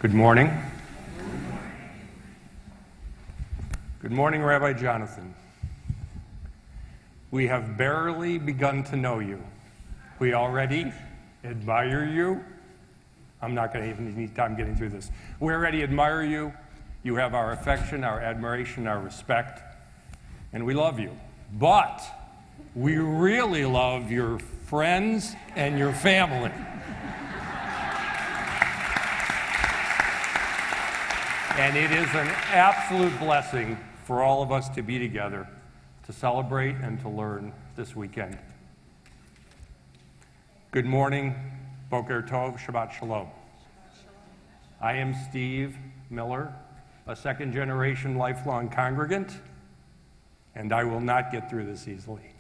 Good morning. Good morning, Rabbi Jonathan. We have barely begun to know you. We already admire you. I'm not going to even need time getting through this. We already admire you. You have our affection, our admiration, our respect, and we love you. But we really love your friends and your family. And it is an absolute blessing for all of us to be together, to celebrate and to learn this weekend. Good morning, Boker Tov, Shabbat Shalom. I am Steve Miller, a second-generation lifelong congregant, and I will not get through this easily.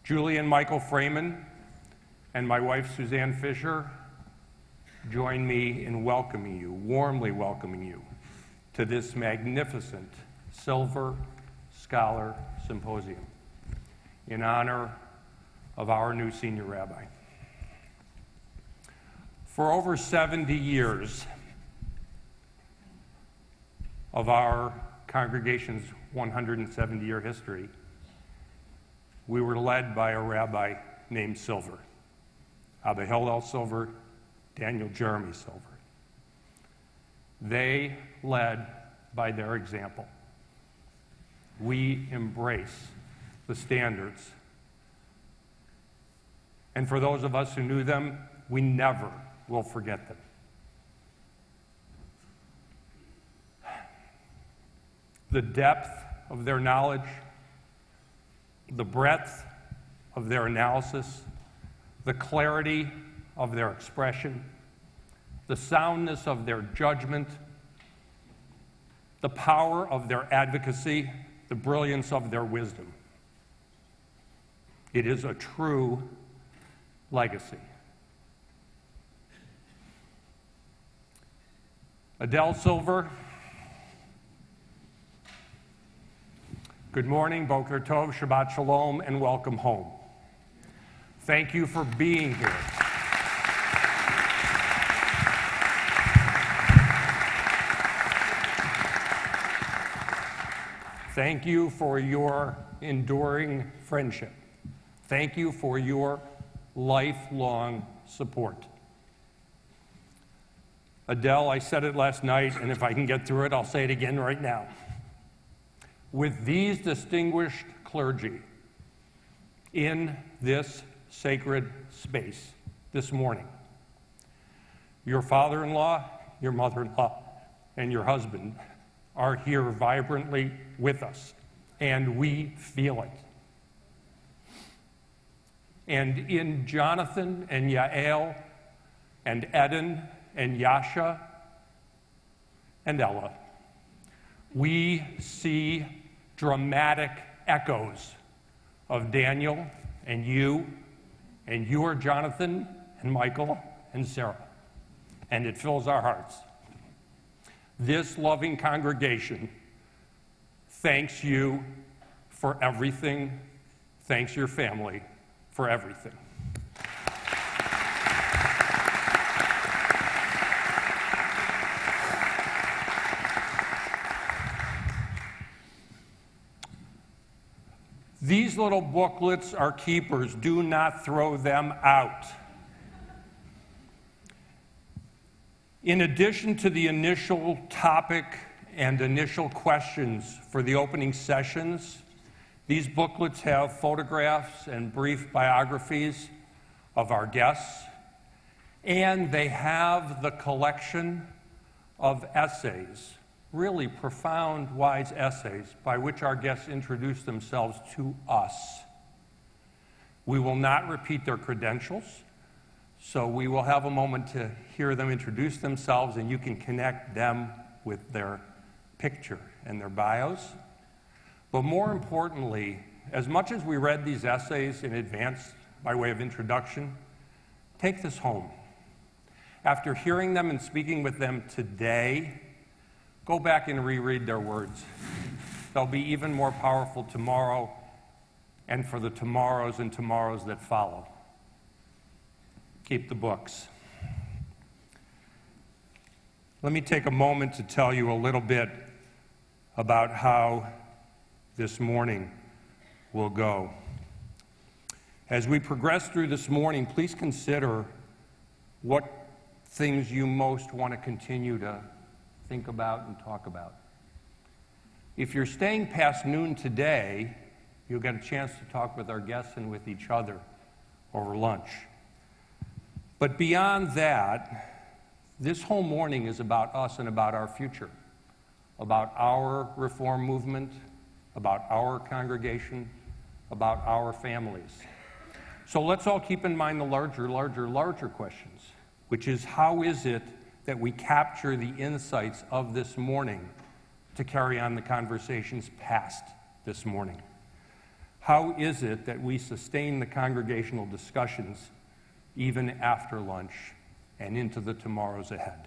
Julie and Michael Freeman and my wife Suzanne Fisher join me in welcoming you, warmly welcoming you, to this magnificent Silver Scholar Symposium in honor of our new senior rabbi. For over 70 years of our congregation's 170-year history, we were led by a rabbi named Silver, Abba Hillel Silver, Daniel Jeremy Silver. They led by their example. We embrace the standards. And for those of us who knew them, we never will forget them. The depth of their knowledge, the breadth of their analysis, the clarity of their expression, the soundness of their judgment, the power of their advocacy, the brilliance of their wisdom. It is a true legacy. Adele Silver, good morning, Boker Tov, Shabbat Shalom, and welcome home. Thank you for being here. Thank you for your enduring friendship. Thank you for your lifelong support. Adele, I said it last night, and if I can get through it, I'll say it again right now. With these distinguished clergy in this sacred space this morning, your father-in-law, your mother-in-law, and your husband are here vibrantly with us, and we feel it. And in Jonathan and Yael and Eden and Yasha and Ella, we see dramatic echoes of Daniel and your Jonathan and Michael and Sarah, and it fills our hearts. This loving congregation thanks you for everything, thanks your family for everything. These little booklets are keepers. Do not throw them out. In addition to the initial topic and initial questions for the opening sessions, these booklets have photographs and brief biographies of our guests, and they have the collection of essays, really profound, wise essays, by which our guests introduce themselves to us. We will not repeat their credentials, so we will have a moment to hear them introduce themselves, and you can connect them with their picture and their bios. But more importantly, as much as we read these essays in advance by way of introduction, take this home. After hearing them and speaking with them today, go back and reread their words. They'll be even more powerful tomorrow and for the tomorrows and tomorrows that follow. Keep the books. let me take a moment to tell you a little bit about how this morning will go. As we progress through this morning, please consider what things you most want to continue to think about and talk about. If you're staying past noon today, you'll get a chance to talk with our guests and with each other over lunch. But beyond that, this whole morning is about us and about our future, about our reform movement, about our congregation, about our families. So let's all keep in mind the larger questions, which is how is it that we capture the insights of this morning to carry on the conversations past this morning? How is it that we sustain the congregational discussions even after lunch and into the tomorrows ahead?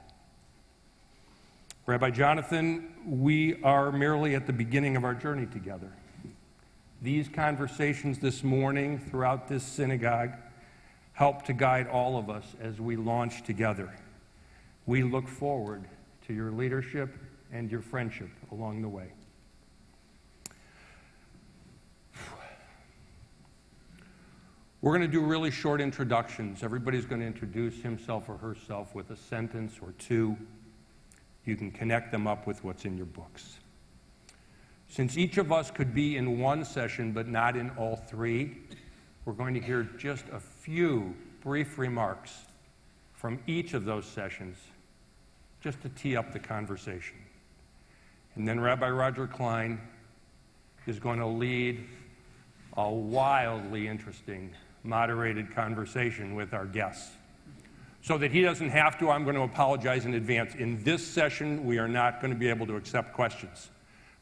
Rabbi Jonathan, we are merely at the beginning of our journey together. These conversations this morning throughout this synagogue help to guide all of us as we launch together. We look forward to your leadership and your friendship along the way. We're going to do really short introductions. Everybody's going to introduce himself or herself with a sentence or two. You can connect them up with what's in your books. Since each of us could be in one session but not in all three, we're going to hear just a few brief remarks from each of those sessions just to tee up the conversation. And then Rabbi Roger Klein is going to lead a wildly interesting moderated conversation with our guests. So that he doesn't have to, I'm going to apologize in advance. In this session, we are not going to be able to accept questions.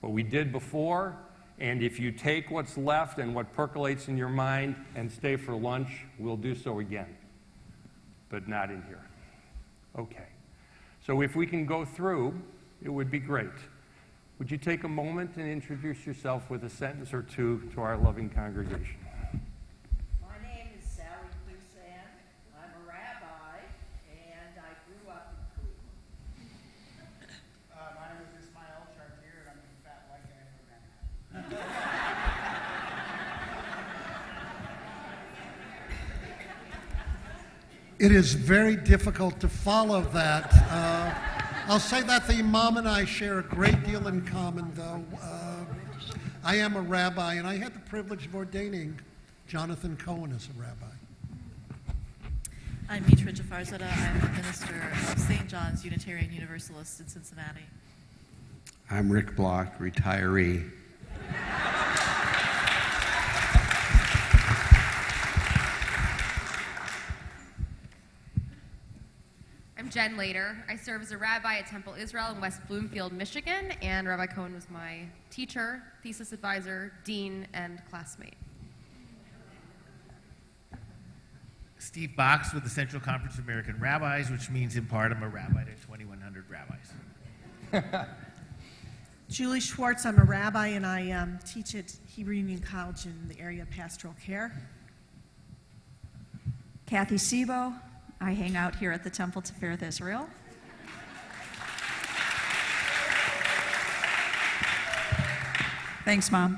But we did before, and if you take what's left and what percolates in your mind and stay for lunch, we'll do so again. But not in here. Okay. So if we can go through, it would be great. Would you take a moment and introduce yourself with a sentence or two to our loving congregation? My name is Sally Crusan. I'm a rabbi, and I grew up in Cleveland. My name is Ismail Chartier, and I'm a fat white guy from Manhattan. It is very difficult to follow that. I'll say that the Imam and I share a great deal in common, though. I am a rabbi, and I had the privilege of ordaining Jonathan Cohen as a rabbi. I'm Mitra Jafarzadeh. I'm a minister of St. John's Unitarian Universalist in Cincinnati. I'm Rick Block, retiree. I'm Jen Lader. I serve as a rabbi at Temple-Israel in West Bloomfield, Michigan, and Rabbi Cohen was my teacher, thesis advisor, dean, and classmate. Steve Box with the Central Conference of American Rabbis, which means in part I'm a rabbi to 2,100 rabbis. Julie Schwartz, I'm a rabbi, and I teach at Hebrew Union College in the area of pastoral care. Kathy Sebo. I hang out here at the Temple-Tifereth, Israel. Thanks, Mom.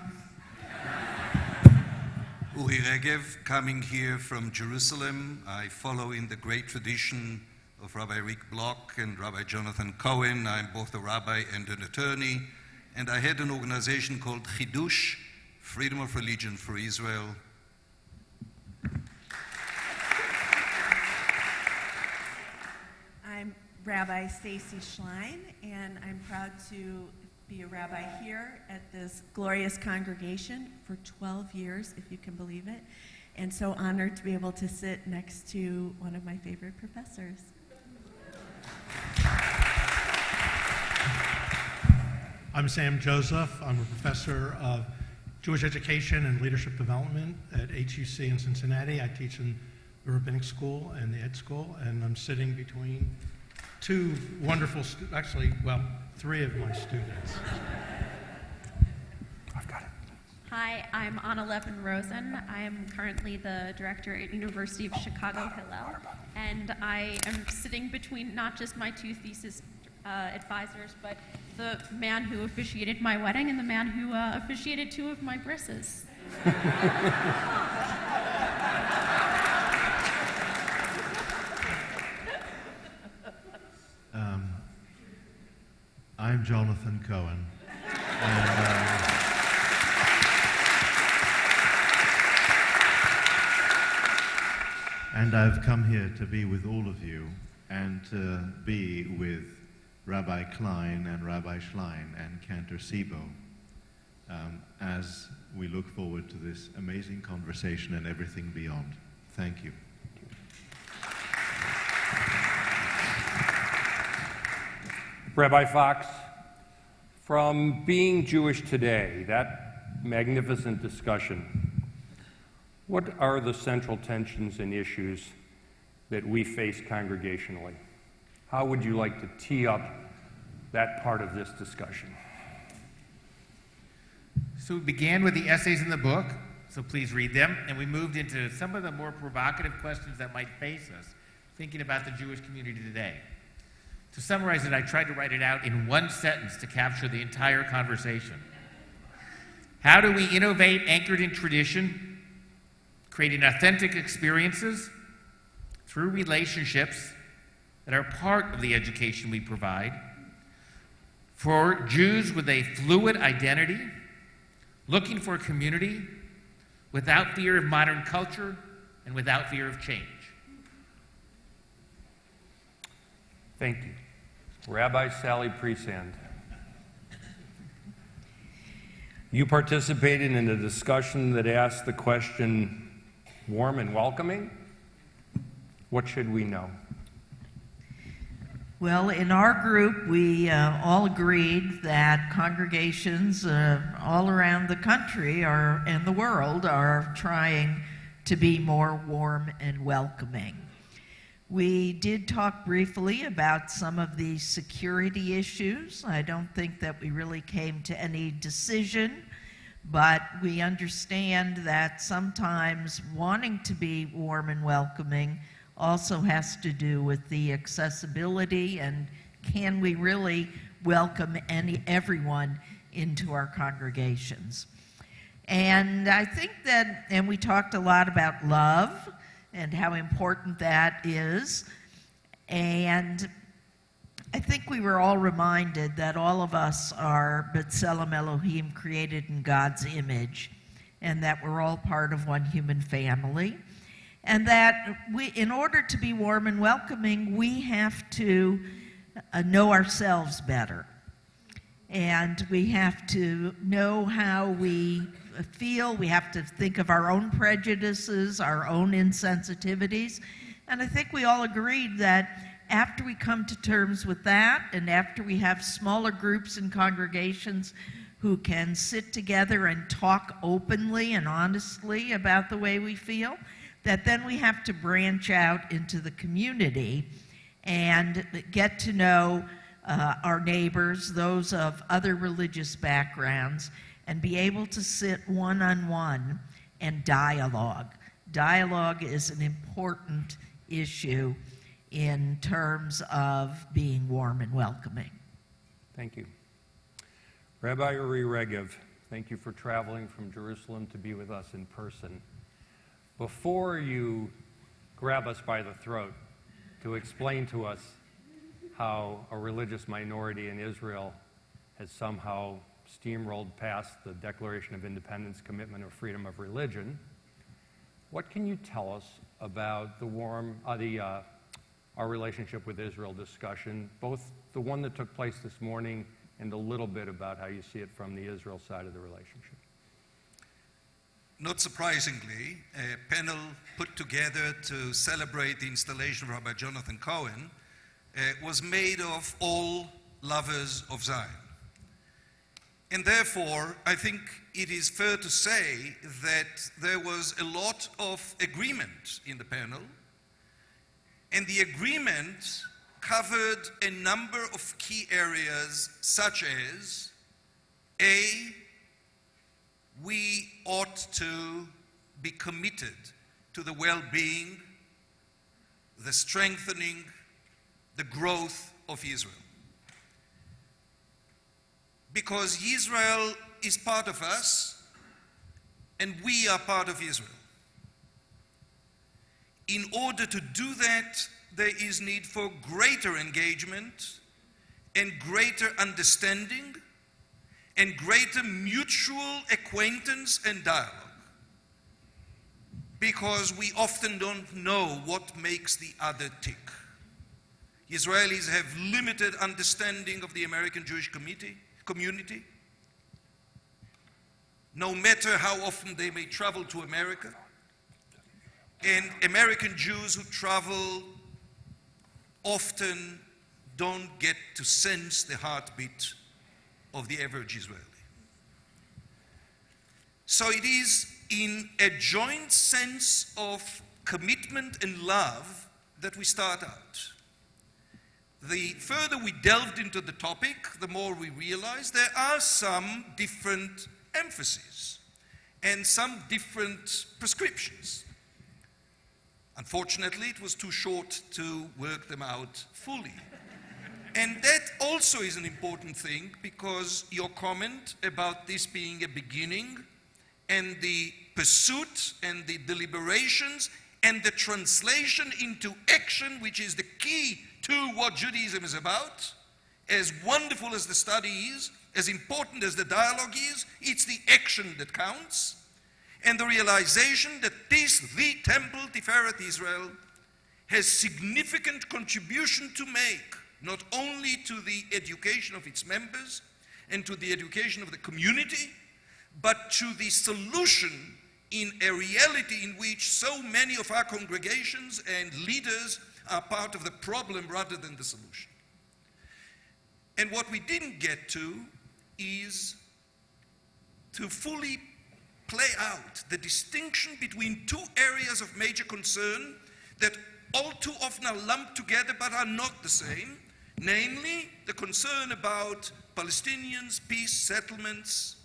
Uri Regev, coming here from Jerusalem. I follow in the great tradition of Rabbi Rick Block and Rabbi Jonathan Cohen. I'm both a rabbi and an attorney. And I had an organization called Chidush, Freedom of Religion for Israel. I'm Rabbi Stacy Schlein, and I'm proud to be a rabbi here at this glorious congregation for 12 years, if you can believe it, and so honored to be able to sit next to one of my favorite professors. I'm Sam Joseph. I'm a professor of Jewish education and leadership development at HUC in Cincinnati. I teach in the rabbinic school and the ed school, and I'm sitting between two wonderful, three of my students. I've got it. Hi, I'm Anna Levin-Rosen. I am currently the director at University of Chicago Hillel, and I am sitting between not just my two thesis advisors, but the man who officiated my wedding and the man who officiated 2 of my brisses. I'm Jonathan Cohen, and I've come here to be with all of you and to be with Rabbi Klein and Rabbi Schlein and Cantor Sibo as we look forward to this amazing conversation and everything beyond. Thank you. Rabbi Fox, from Being Jewish Today, that magnificent discussion, what are the central tensions and issues that we face congregationally? How would you like to tee up that part of this discussion? So we began with the essays in the book, so please read them, and we moved into some of the more provocative questions that might face us, thinking about the Jewish community today. To summarize it, I tried to write it out in one sentence to capture the entire conversation. How do we innovate anchored in tradition, creating authentic experiences through relationships that are part of the education we provide for Jews with a fluid identity, looking for a community without fear of modern culture and without fear of change? Thank you. Rabbi Sally Presand. You participated in a discussion that asked the question, warm and welcoming? What should we know? Well, in our group, we all agreed that congregations all around the country and the world are trying to be more warm and welcoming. We did talk briefly about some of the security issues. I don't think that we really came to any decision, but we understand that sometimes wanting to be warm and welcoming also has to do with the accessibility and can we really welcome everyone into our congregations. And I think that, and we talked a lot about love and how important that is. And I think we were all reminded that all of us are B'Tselem Elohim, created in God's image, and that we're all part of one human family. And that in order to be warm and welcoming, we have to know ourselves better. And we have to know how we feel. We have to think of our own prejudices, our own insensitivities. And I think we all agreed that after we come to terms with that, and after we have smaller groups and congregations who can sit together and talk openly and honestly about the way we feel, that then we have to branch out into the community and get to know our neighbors, those of other religious backgrounds, and be able to sit one-on-one and dialogue. Dialogue is an important issue in terms of being warm and welcoming. Thank you. Rabbi Uri Regev, thank you for traveling from Jerusalem to be with us in person. Before you grab us by the throat to explain to us how a religious minority in Israel has somehow steamrolled past the Declaration of Independence, commitment of freedom of religion, what can you tell us about our relationship with Israel discussion, both the one that took place this morning and a little bit about how you see it from the Israel side of the relationship? Not surprisingly, a panel put together to celebrate the installation of Rabbi Jonathan Cohen was made of all lovers of Zion. And therefore, I think it is fair to say that there was a lot of agreement in the panel, and the agreement covered a number of key areas such as, A, we ought to be committed to the well-being, the strengthening, the growth of Israel. because Israel is part of us and we are part of Israel. In order to do that, there is need for greater engagement and greater understanding and greater mutual acquaintance and dialogue, because we often don't know what makes the other tick. Israelis have limited understanding of the American Jewish community, no matter how often they may travel to America. And American Jews who travel often don't get to sense the heartbeat of the average Israeli. So it is in a joint sense of commitment and love that we start out. The further we delved into the topic, the more we realized there are some different emphases and some different prescriptions. Unfortunately, it was too short to work them out fully. And that also is an important thing, because your comment about this being a beginning and the pursuit and the deliberations and the translation into action, which is the key to what Judaism is about, as wonderful as the study is, as important as the dialogue is, it's the action that counts. And the realization that the Temple-Tifereth Israel has significant contribution to make, not only to the education of its members and to the education of the community, but to the solution in a reality in which so many of our congregations and leaders are part of the problem rather than the solution. And what we didn't get to is to fully play out the distinction between two areas of major concern that all too often are lumped together but are not the same, namely the concern about Palestinians, peace, settlements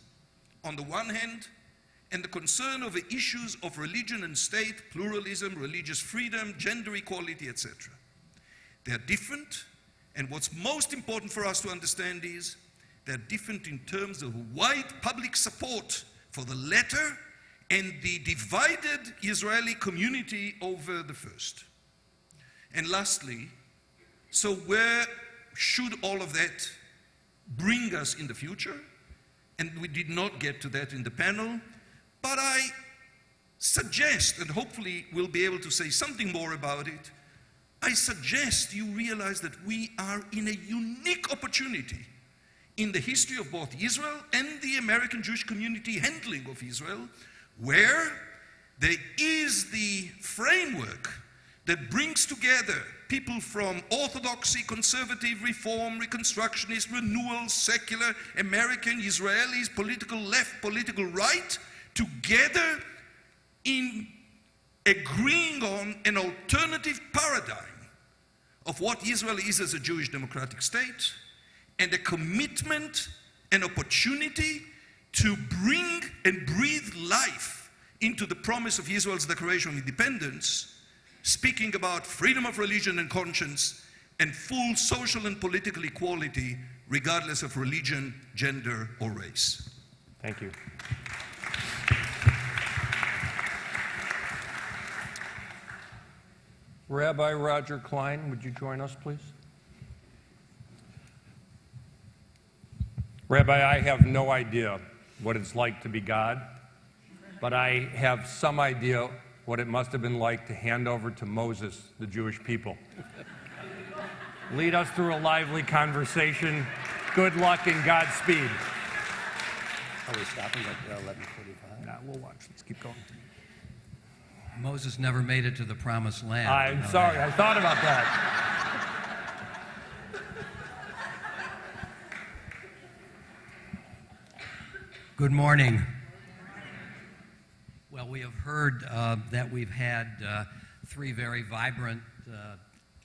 on the one hand, and the concern over issues of religion and state, pluralism, religious freedom, gender equality, etc. They are different, and what's most important for us to understand is they're different in terms of wide public support for the latter and the divided Israeli community over the first. And lastly, so where should all of that bring us in the future? And we did not get to that in the panel, but I suggest, and hopefully we'll be able to say something more about it, I suggest you realize that we are in a unique opportunity in the history of both Israel and the American Jewish community handling of Israel, where there is the framework that brings together people from orthodoxy, conservative, reform, reconstructionist, renewal, secular, American, Israelis, political left, political right, together in agreeing on an alternative paradigm of what Israel is as a Jewish democratic state, and a commitment, an opportunity to bring and breathe life into the promise of Israel's Declaration of Independence, speaking about freedom of religion and conscience and full social and political equality regardless of religion, gender, or race. Thank you. Rabbi Roger Klein, would you join us, please? Rabbi, I have no idea what it's like to be God, but I have some idea what it must have been like to hand over to Moses the Jewish people. Lead us through a lively conversation. Good luck and Godspeed. Are we stopping at 11:45? Nah, we'll watch. Let's keep going. Moses never made it to the promised land. I'm sorry, I thought about that. Good morning. Well, we have heard that we've had three very vibrant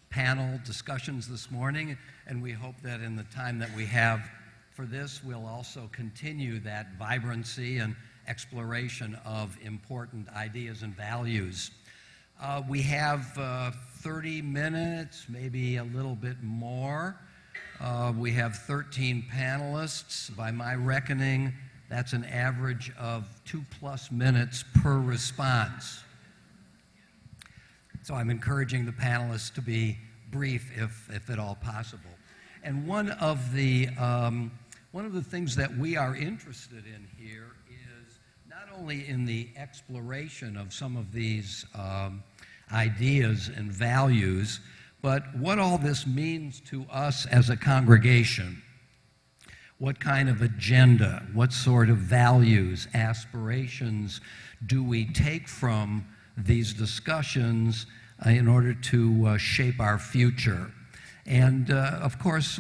panel discussions this morning, and we hope that in the time that we have for this, we'll also continue that vibrancy and exploration of important ideas and values. We have 30 minutes, maybe a little bit more, We have 13 panelists. By my reckoning, that's an average of 2+ minutes per response. So I'm encouraging the panelists to be brief if at all possible. And one of the things that we are interested in here is not only in the exploration of some of these ideas and values, but what all this means to us as a congregation. What kind of agenda, what sort of values, aspirations do we take from these discussions in order to shape our future? And of course,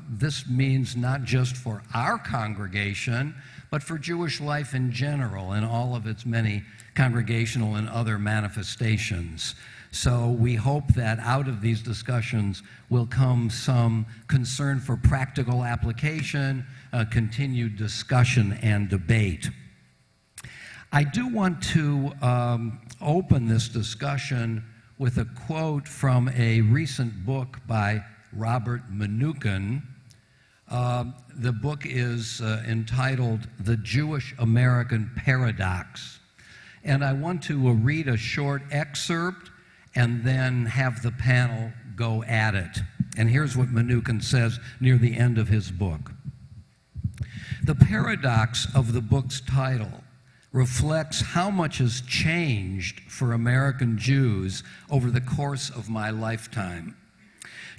this means not just for our congregation, but for Jewish life in general and all of its many congregational and other manifestations. So we hope that out of these discussions will come some concern for practical application, continued discussion and debate. I do want to open this discussion with a quote from a recent book by Robert Mnookin. The book is entitled The Jewish American Paradox. And I want to read a short excerpt and then have the panel go at it. And here's what Mnookin says near the end of his book. The paradox of the book's title reflects how much has changed for American Jews over the course of my lifetime.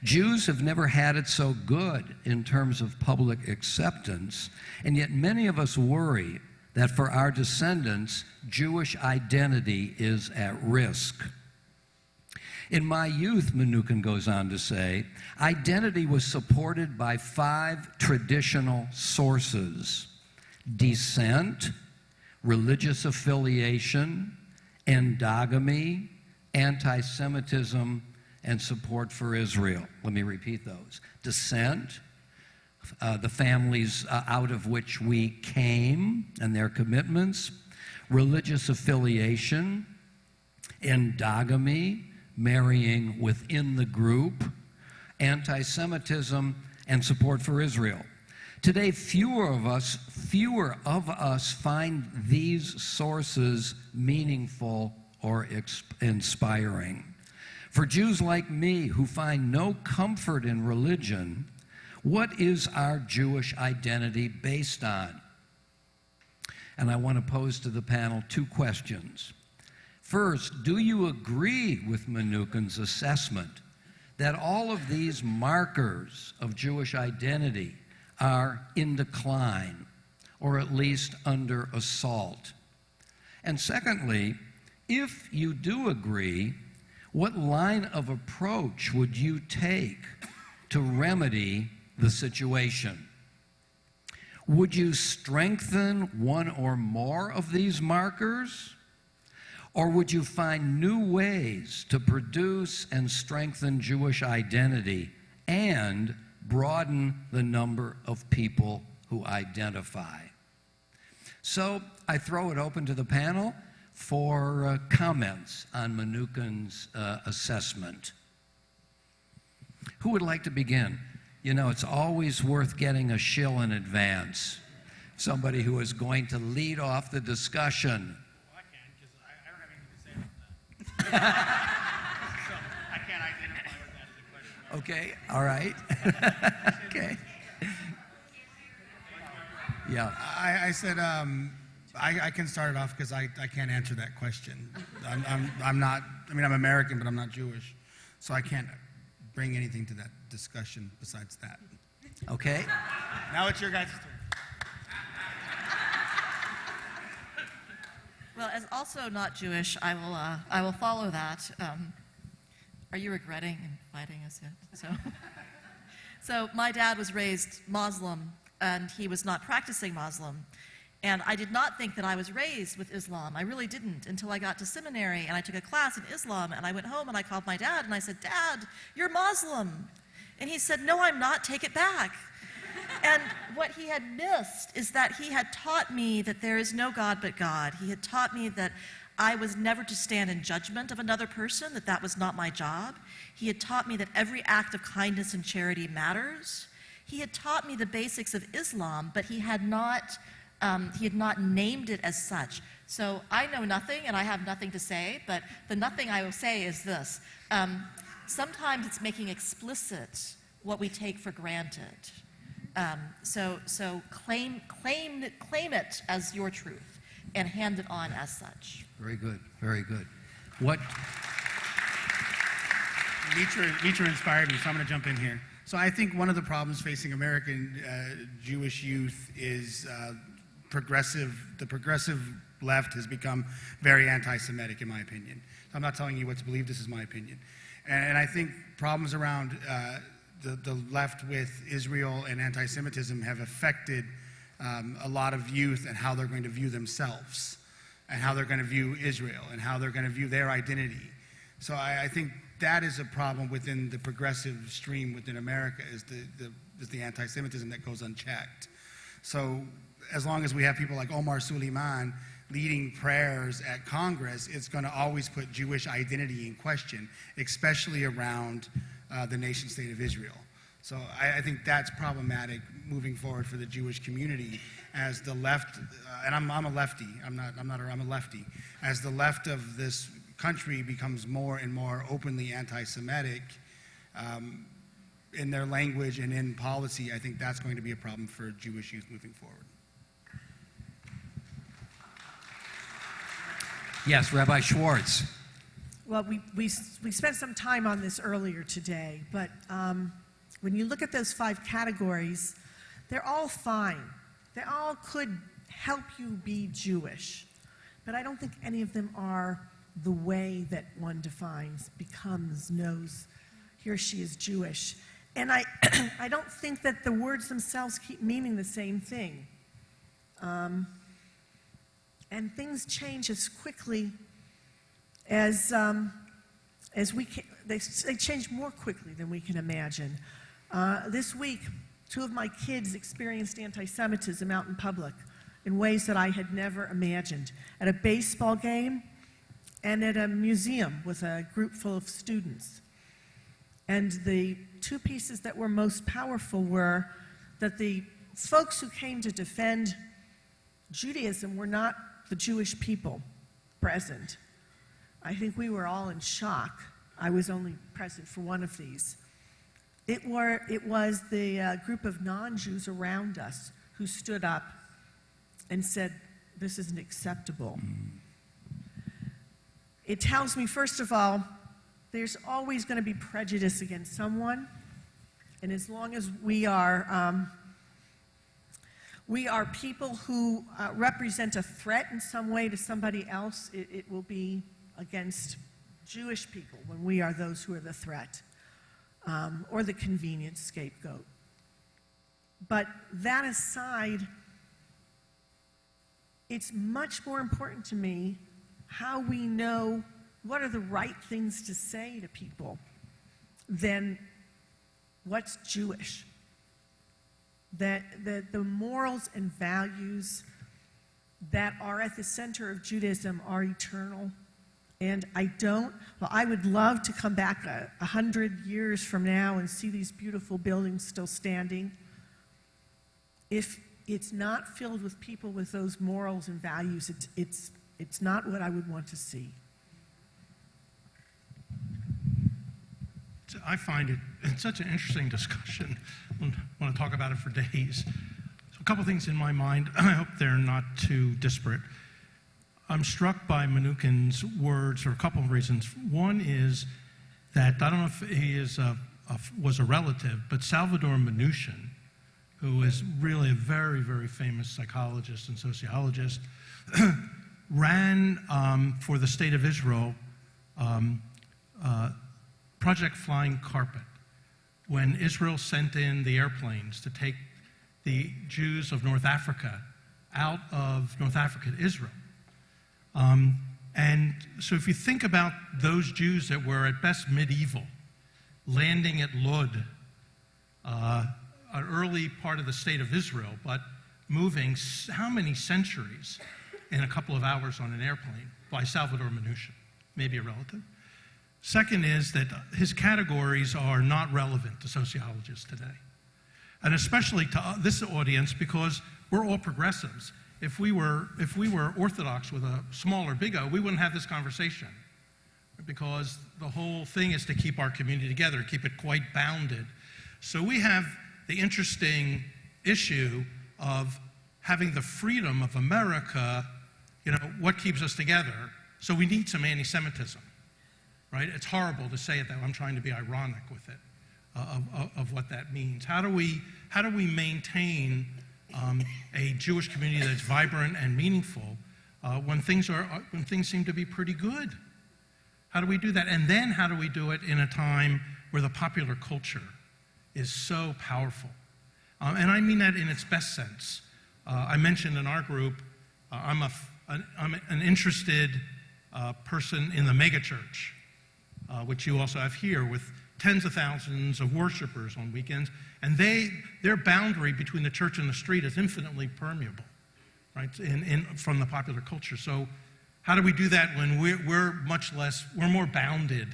Jews have never had it so good in terms of public acceptance, and yet many of us worry that for our descendants, Jewish identity is at risk. In my youth, Mnookin goes on to say, identity was supported by 5 traditional sources: descent, religious affiliation, endogamy, anti-Semitism, and support for Israel. Let me repeat those. Descent, the families out of which we came and their commitments; religious affiliation; endogamy, marrying within the group; anti-Semitism, and support for Israel. Today, fewer of us find these sources meaningful or inspiring. For Jews like me who find no comfort in religion, what is our Jewish identity based on? And I want to pose to the panel 2 questions. First, do you agree with Mnookin's assessment that all of these markers of Jewish identity are in decline, or at least under assault? And secondly, if you do agree, what line of approach would you take to remedy the situation? Would you strengthen one or more of these markers? Or would you find new ways to produce and strengthen Jewish identity and broaden the number of people who identify? So I throw it open to the panel for comments on Mnookin's assessment. Who would like to begin? You know, it's always worth getting a shill in advance. Somebody who is going to lead off the discussion. Well, I can, because I don't have anything to say about that. So I can't identify with that as a question. Okay, all right. Okay. Yeah. I said I can start it off because I can't answer that question. I'm not. I mean, I'm American, but I'm not Jewish, so I can't bring anything to that discussion besides that. Okay. Now it's your guys' turn. Well, as also not Jewish, I will follow that. Are you regretting inviting us yet? So my dad was raised Muslim, and he was not practicing Muslim. And I did not think that I was raised with Islam. I really didn't until I got to seminary and I took a class in Islam, and I went home and I called my dad and I said, "Dad, you're Muslim." And he said, "No, I'm not. Take it back." And what he had missed is that he had taught me that there is no God but God. He had taught me that I was never to stand in judgment of another person, that was not my job. He had taught me that every act of kindness and charity matters. He had taught me the basics of Islam, but he had not named it as such. So I know nothing and I have nothing to say, but the nothing I will say is this. Sometimes it's making explicit what we take for granted. So claim it as your truth and hand it on as such. Very good, very good. What? Mitra inspired me, so I'm going to jump in here. So I think one of the problems facing American Jewish youth is the progressive left has become very anti-Semitic, in my opinion. I'm not telling you what to believe, this is my opinion. And I think problems around the left with Israel and anti-Semitism have affected a lot of youth and how they're going to view themselves and how they're going to view Israel and how they're going to view their identity. So I think that is a problem within the progressive stream within America is the anti-Semitism that goes unchecked. So as long as we have people like Omar Suleiman leading prayers at Congress, it's going to always put Jewish identity in question, especially around the nation state of Israel. So I think that's problematic moving forward for the Jewish community as the left, and I'm a lefty, I'm a lefty. As the left of this country becomes more and more openly anti-Semitic in their language and in policy, I think that's going to be a problem for Jewish youth moving forward. Yes, Rabbi Schwartz. Well, we spent some time on this earlier today, but when you look at those 5 categories, they're all fine. They all could help you be Jewish, but I don't think any of them are the way that one defines, becomes, knows he or she is Jewish. And I don't think that the words themselves keep meaning the same thing. And things change as quickly as we can. They change more quickly than we can imagine. This week, 2 of my kids experienced anti-Semitism out in public in ways that I had never imagined. At a baseball game and at a museum with a group full of students. And the 2 pieces that were most powerful were that the folks who came to defend Judaism were not the Jewish people present. I think we were all in shock. I was only present for one of these. It was the group of non-Jews around us who stood up and said, this isn't acceptable. It tells me, first of all, there's always going to be prejudice against someone, and as long as we are people who represent a threat in some way to somebody else, it will be against Jewish people when we are those who are the threat or the convenient scapegoat. But that aside, it's much more important to me how we know what are the right things to say to people than what's Jewish. That the morals and values that are at the center of Judaism are eternal. And I would love to come back 100 years from now and see these beautiful buildings still standing. If it's not filled with people with those morals and values, it's not what I would want to see. I find it's such an interesting discussion. I want to talk about it for days. So a couple things in my mind. I hope they're not too disparate. I'm struck by Mnouchin's words for a couple of reasons. One is that, I don't know if he was a relative, but Salvador Minuchin, who is really a very, very famous psychologist and sociologist, ran for the state of Israel Project Flying Carpet, when Israel sent in the airplanes to take the Jews of North Africa out of North Africa to Israel. And so if you think about those Jews that were at best medieval, landing at Lod, an early part of the state of Israel, but moving how many centuries in a couple of hours on an airplane by Salvador Minuchin, maybe a relative. Second is that his categories are not relevant to sociologists today, and especially to this audience because we're all progressives. If we were orthodox with a small or big O, we wouldn't have this conversation because the whole thing is to keep our community together, keep it quite bounded. So we have the interesting issue of having the freedom of America, what keeps us together. So we need some anti-Semitism, right? It's horrible to say it that way. I'm trying to be ironic with it, of what that means. How do we maintain a Jewish community that's vibrant and meaningful when things seem to be pretty good? How do we do that? And then how do we do it in a time where the popular culture is so powerful? And I mean that in its best sense. I mentioned in our group, I'm an interested person in the megachurch, which you also have here, with tens of thousands of worshipers on weekends, and their boundary between the church and the street is infinitely permeable, right? From the popular culture. So, how do we do that when we're more bounded?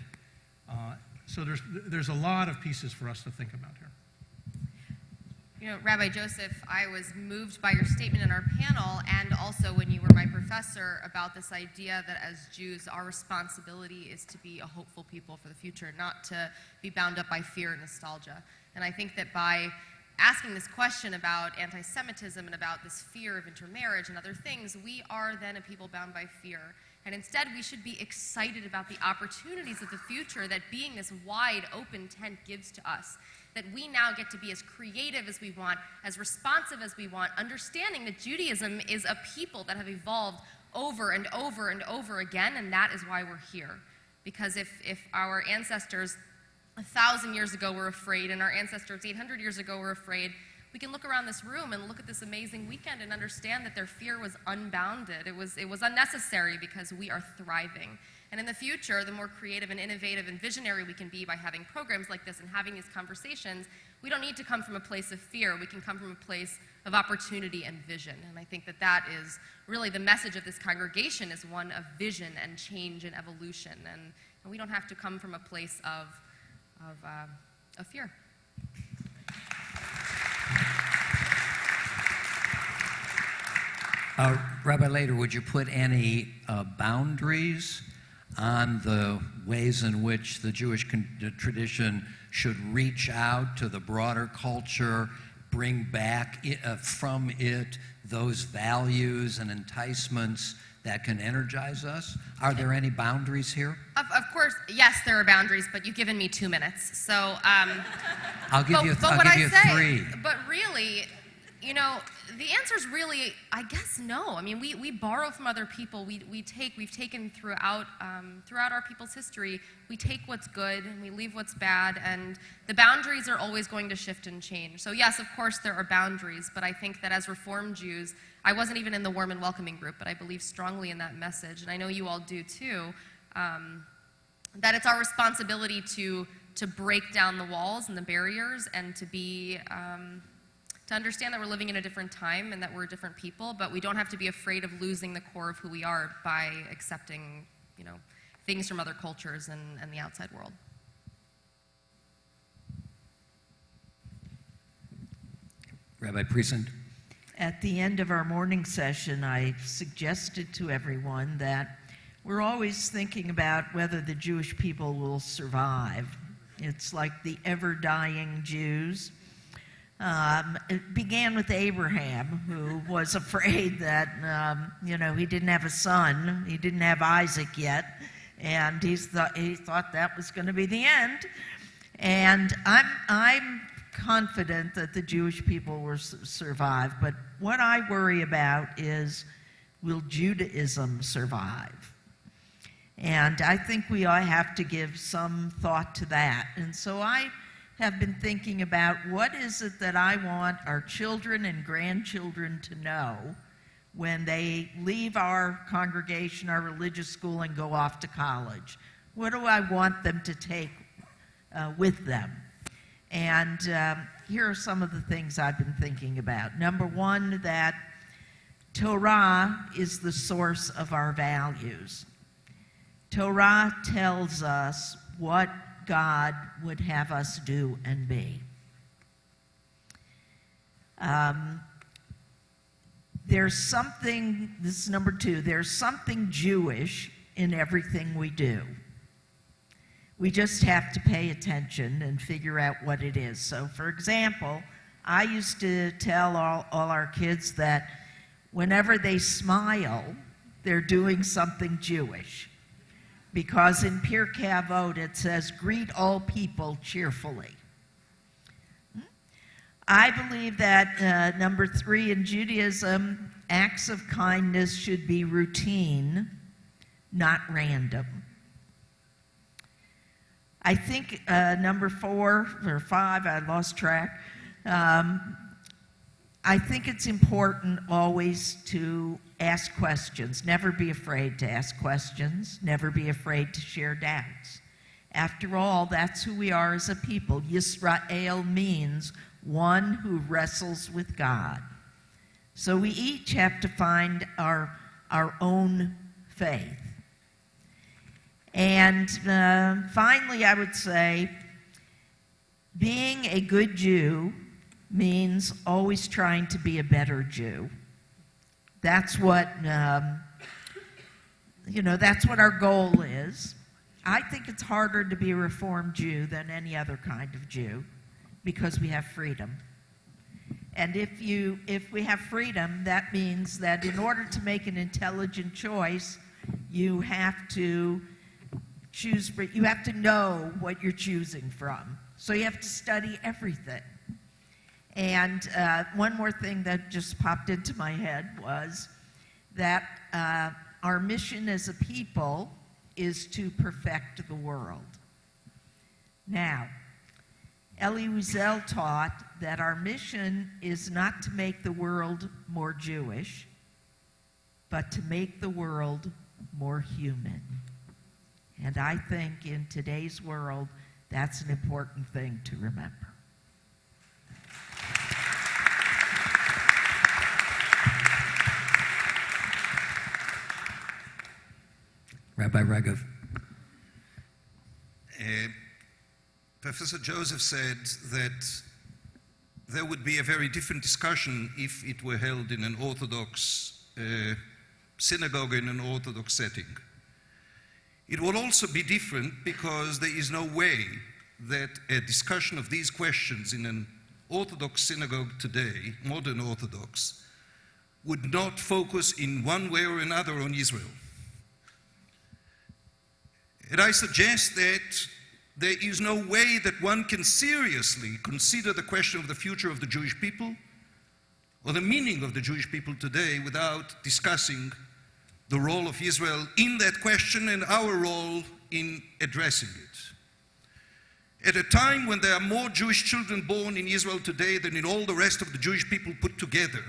So there's a lot of pieces for us to think about here. Rabbi Joseph, I was moved by your statement in our panel and also when you were my professor about this idea that as Jews, our responsibility is to be a hopeful people for the future, not to be bound up by fear and nostalgia. And I think that by asking this question about anti-Semitism and about this fear of intermarriage and other things, we are then a people bound by fear. And instead, we should be excited about the opportunities of the future that being this wide open tent gives to us. That we now get to be as creative as we want, as responsive as we want, understanding that Judaism is a people that have evolved over and over and over again, and that is why we're here. Because if our ancestors 1,000 years ago were afraid, and our ancestors 800 years ago were afraid, we can look around this room and look at this amazing weekend and understand that their fear was unbounded. It was unnecessary because we are thriving. And in the future, the more creative and innovative and visionary we can be by having programs like this and having these conversations, we don't need to come from a place of fear. We can come from a place of opportunity and vision. And I think that is really the message of this congregation, is one of vision and change and evolution. And we don't have to come from a place of fear. Rabbi Lader, would you put any boundaries on the ways in which the Jewish tradition should reach out to the broader culture, bring back from it those values and enticements that can energize us? Are there any boundaries here? Of course, yes, there are boundaries, but you've given me 2 minutes. So I'll give you 3. But really, the answer is really, I guess, no. I mean, we borrow from other people. We've taken throughout our people's history. We take what's good and we leave what's bad, and the boundaries are always going to shift and change. So yes, of course, there are boundaries, but I think that as Reformed Jews, I wasn't even in the warm and welcoming group, but I believe strongly in that message, and I know you all do too, that it's our responsibility to break down the walls and the barriers and to be to understand that we're living in a different time and that we're different people, but we don't have to be afraid of losing the core of who we are by accepting, things from other cultures and the outside world. Rabbi Priesand? At the end of our morning session, I suggested to everyone that we're always thinking about whether the Jewish people will survive. It's like the ever-dying Jews. It began with Abraham, who was afraid that, he didn't have a son. He didn't have Isaac yet, and he thought that was going to be the end. And I'm confident that the Jewish people will survive, but what I worry about is, will Judaism survive? And I think we all have to give some thought to that. And so I have been thinking about what is it that I want our children and grandchildren to know when they leave our congregation, our religious school, and go off to college. What do I want them to take with them? And here are some of the things I've been thinking about. Number one, that Torah is the source of our values. Torah tells us what God would have us do and be. There's something, this is number 2, there's something Jewish in everything we do. We just have to pay attention and figure out what it is. So, for example, I used to tell all our kids that whenever they smile, they're doing something Jewish. Because in Pirkei Avot it says, greet all people cheerfully. I believe that number 3 in Judaism, acts of kindness should be routine, not random. I think number 4 or 5, I lost track. I think it's important always to ask questions. Never be afraid to ask questions. Never be afraid to share doubts. After all, that's who we are as a people. Yisrael means one who wrestles with God. So we each have to find our own faith. And finally, I would say, being a good Jew means always trying to be a better Jew. That's what, that's what our goal is. I think it's harder to be a Reformed Jew than any other kind of Jew because we have freedom. And if we have freedom, that means that in order to make an intelligent choice, you have to you have to know what you're choosing from. So you have to study everything. And one more thing that just popped into my head was that our mission as a people is to perfect the world. Now, Elie Wiesel taught that our mission is not to make the world more Jewish, but to make the world more human. And I think in today's world, that's an important thing to remember. Rabbi Regev. Professor Joseph said that there would be a very different discussion if it were held in an Orthodox synagogue in an Orthodox setting. It will also be different because there is no way that a discussion of these questions in an Orthodox synagogue today, modern Orthodox, would not focus in one way or another on Israel. And I suggest that there is no way that one can seriously consider the question of the future of the Jewish people or the meaning of the Jewish people today without discussing the role of Israel in that question and our role in addressing it. At a time when there are more Jewish children born in Israel today than in all the rest of the Jewish people put together,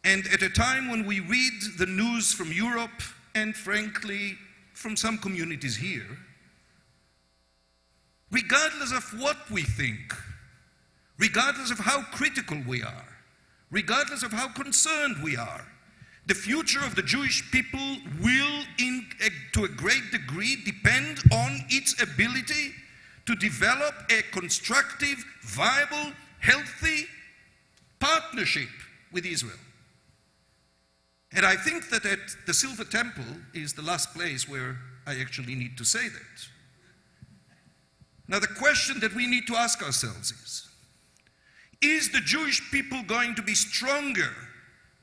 and at a time when we read the news from Europe and frankly from some communities here, regardless of what we think, regardless of how critical we are, regardless of how concerned we are, the future of the Jewish people will, to a great degree, depend on its ability to develop a constructive, viable, healthy partnership with Israel. And I think that at the Silver Temple is the last place where I actually need to say that. Now, the question that we need to ask ourselves is the Jewish people going to be stronger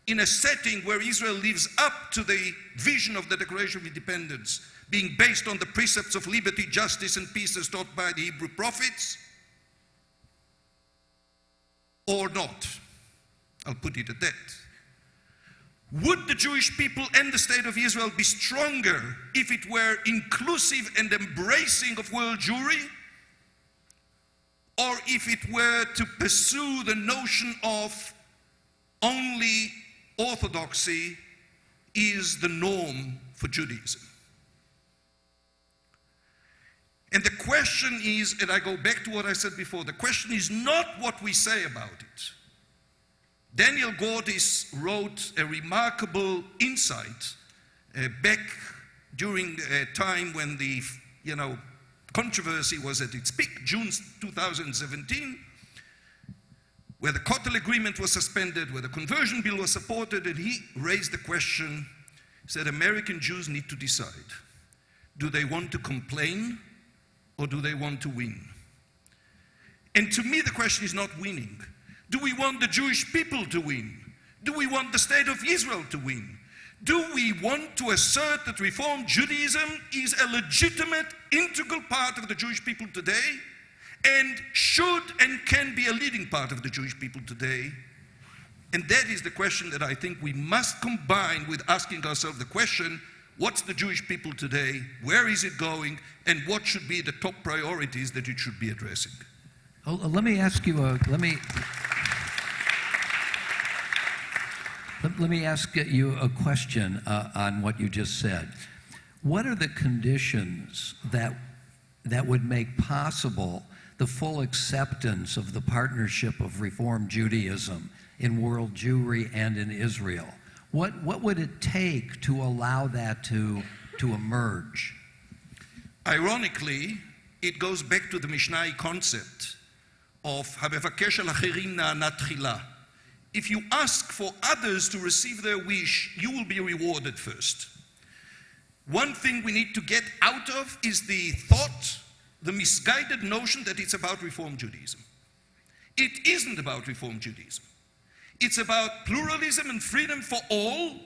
in a setting where Israel lives up to the vision of the Declaration of Independence, being based on the precepts of liberty, justice, and peace as taught by the Hebrew prophets, or not? I'll put it at that. Would the Jewish people and the state of Israel be stronger if it were inclusive and embracing of world Jewry, or if it were to pursue the notion of only orthodoxy is the norm for Judaism? And the question is, and I go back to what I said before, the question is not what we say about it. Daniel Gordis wrote a remarkable insight back during a time when the controversy was at its peak, June 2017, where the Kotel Agreement was suspended, where the conversion bill was supported, and he raised the question, he said, American Jews need to decide. Do they want to complain or do they want to win? And to me, the question is not winning. Do we want the Jewish people to win? Do we want the state of Israel to win? Do we want to assert that Reform Judaism is a legitimate, integral part of the Jewish people today and should and can be a leading part of the Jewish people today? And that is the question that I think we must combine with asking ourselves the question, what's the Jewish people today, where is it going, and what should be the top priorities that it should be addressing? Let me ask you Let me ask you a question on what you just said. What are the conditions that would make possible the full acceptance of the partnership of Reform Judaism in world Jewry and in Israel? What would it take to allow that to emerge? Ironically, it goes back to the Mishnah concept of "Habevakesh al acherim na'anat tchila." If you ask for others to receive their wish, you will be rewarded first. One thing we need to get out of is the thought, the misguided notion that it's about Reform Judaism. It isn't about Reform Judaism. It's about pluralism and freedom for all,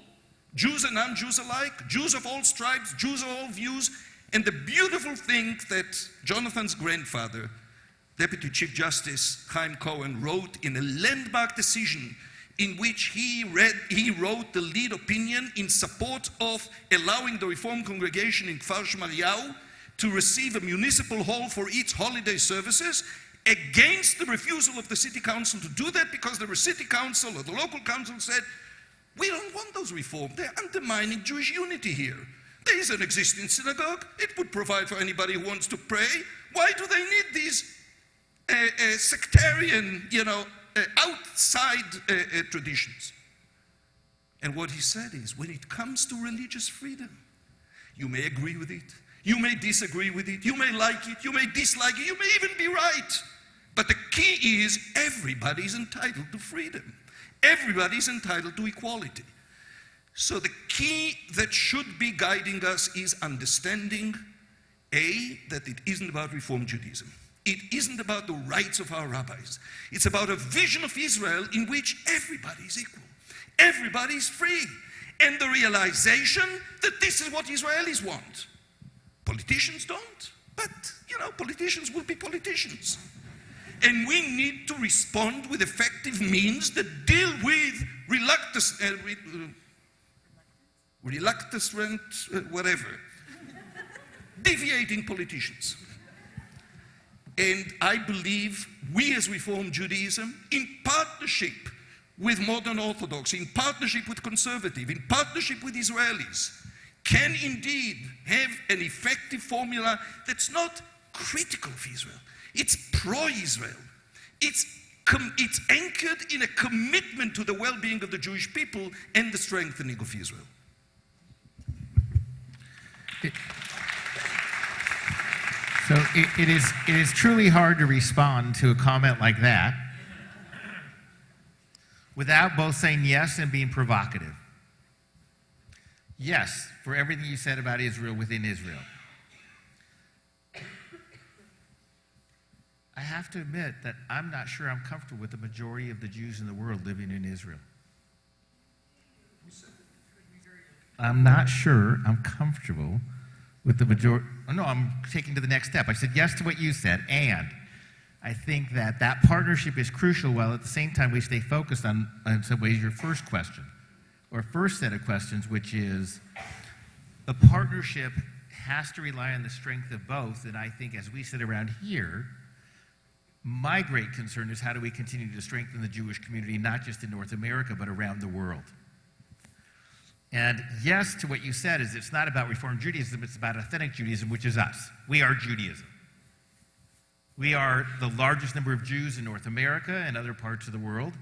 Jews and non-Jews alike, Jews of all stripes, Jews of all views, and the beautiful thing that Jonathan's grandfather, Deputy Chief Justice Chaim Cohen, wrote in a landmark decision in which he wrote the lead opinion in support of allowing the Reform congregation in Kfar Shmaliyahu to receive a municipal hall for its holiday services, against the refusal of the city council to do that, because the city council or the local council said, we don't want those reforms. They're undermining Jewish unity here. There is an existing synagogue. It would provide for anybody who wants to pray. Why do they need these sectarian, outside traditions? And what he said is, when it comes to religious freedom, you may agree with it, you may disagree with it, you may like it, you may dislike it, you may even be right. But the key is everybody's entitled to freedom. Everybody's entitled to equality. So the key that should be guiding us is understanding, A, that it isn't about Reform Judaism. It isn't about the rights of our rabbis. It's about a vision of Israel in which everybody is equal. Everybody is free. And the realization that this is what Israelis want. Politicians don't, but, politicians will be politicians. And we need to respond with effective means that deal with deviating politicians. And I believe we as Reform Judaism, in partnership with modern Orthodox, in partnership with conservative, in partnership with Israelis, can indeed have an effective formula that's not critical of Israel. It's pro-Israel. It's anchored in a commitment to the well-being of the Jewish people and the strengthening of Israel. So it is truly hard to respond to a comment like that without both saying yes and being provocative. Yes, for everything you said about Israel within Israel. I have to admit that I'm not sure I'm comfortable with the majority of the Jews in the world living in Israel. I'm not sure I'm comfortable with the majority. Oh, no, I'm taking to the next step. I said yes to what you said, and I think that partnership is crucial, while at the same time we stay focused on, in some ways, your first question, or first set of questions, which is the partnership has to rely on the strength of both. And I think as we sit around here, my great concern is how do we continue to strengthen the Jewish community, not just in North America, but around the world. And yes to what you said is it's not about Reform Judaism, it's about authentic Judaism, which is us. We are Judaism. We are the largest number of Jews in North America and other parts of the world.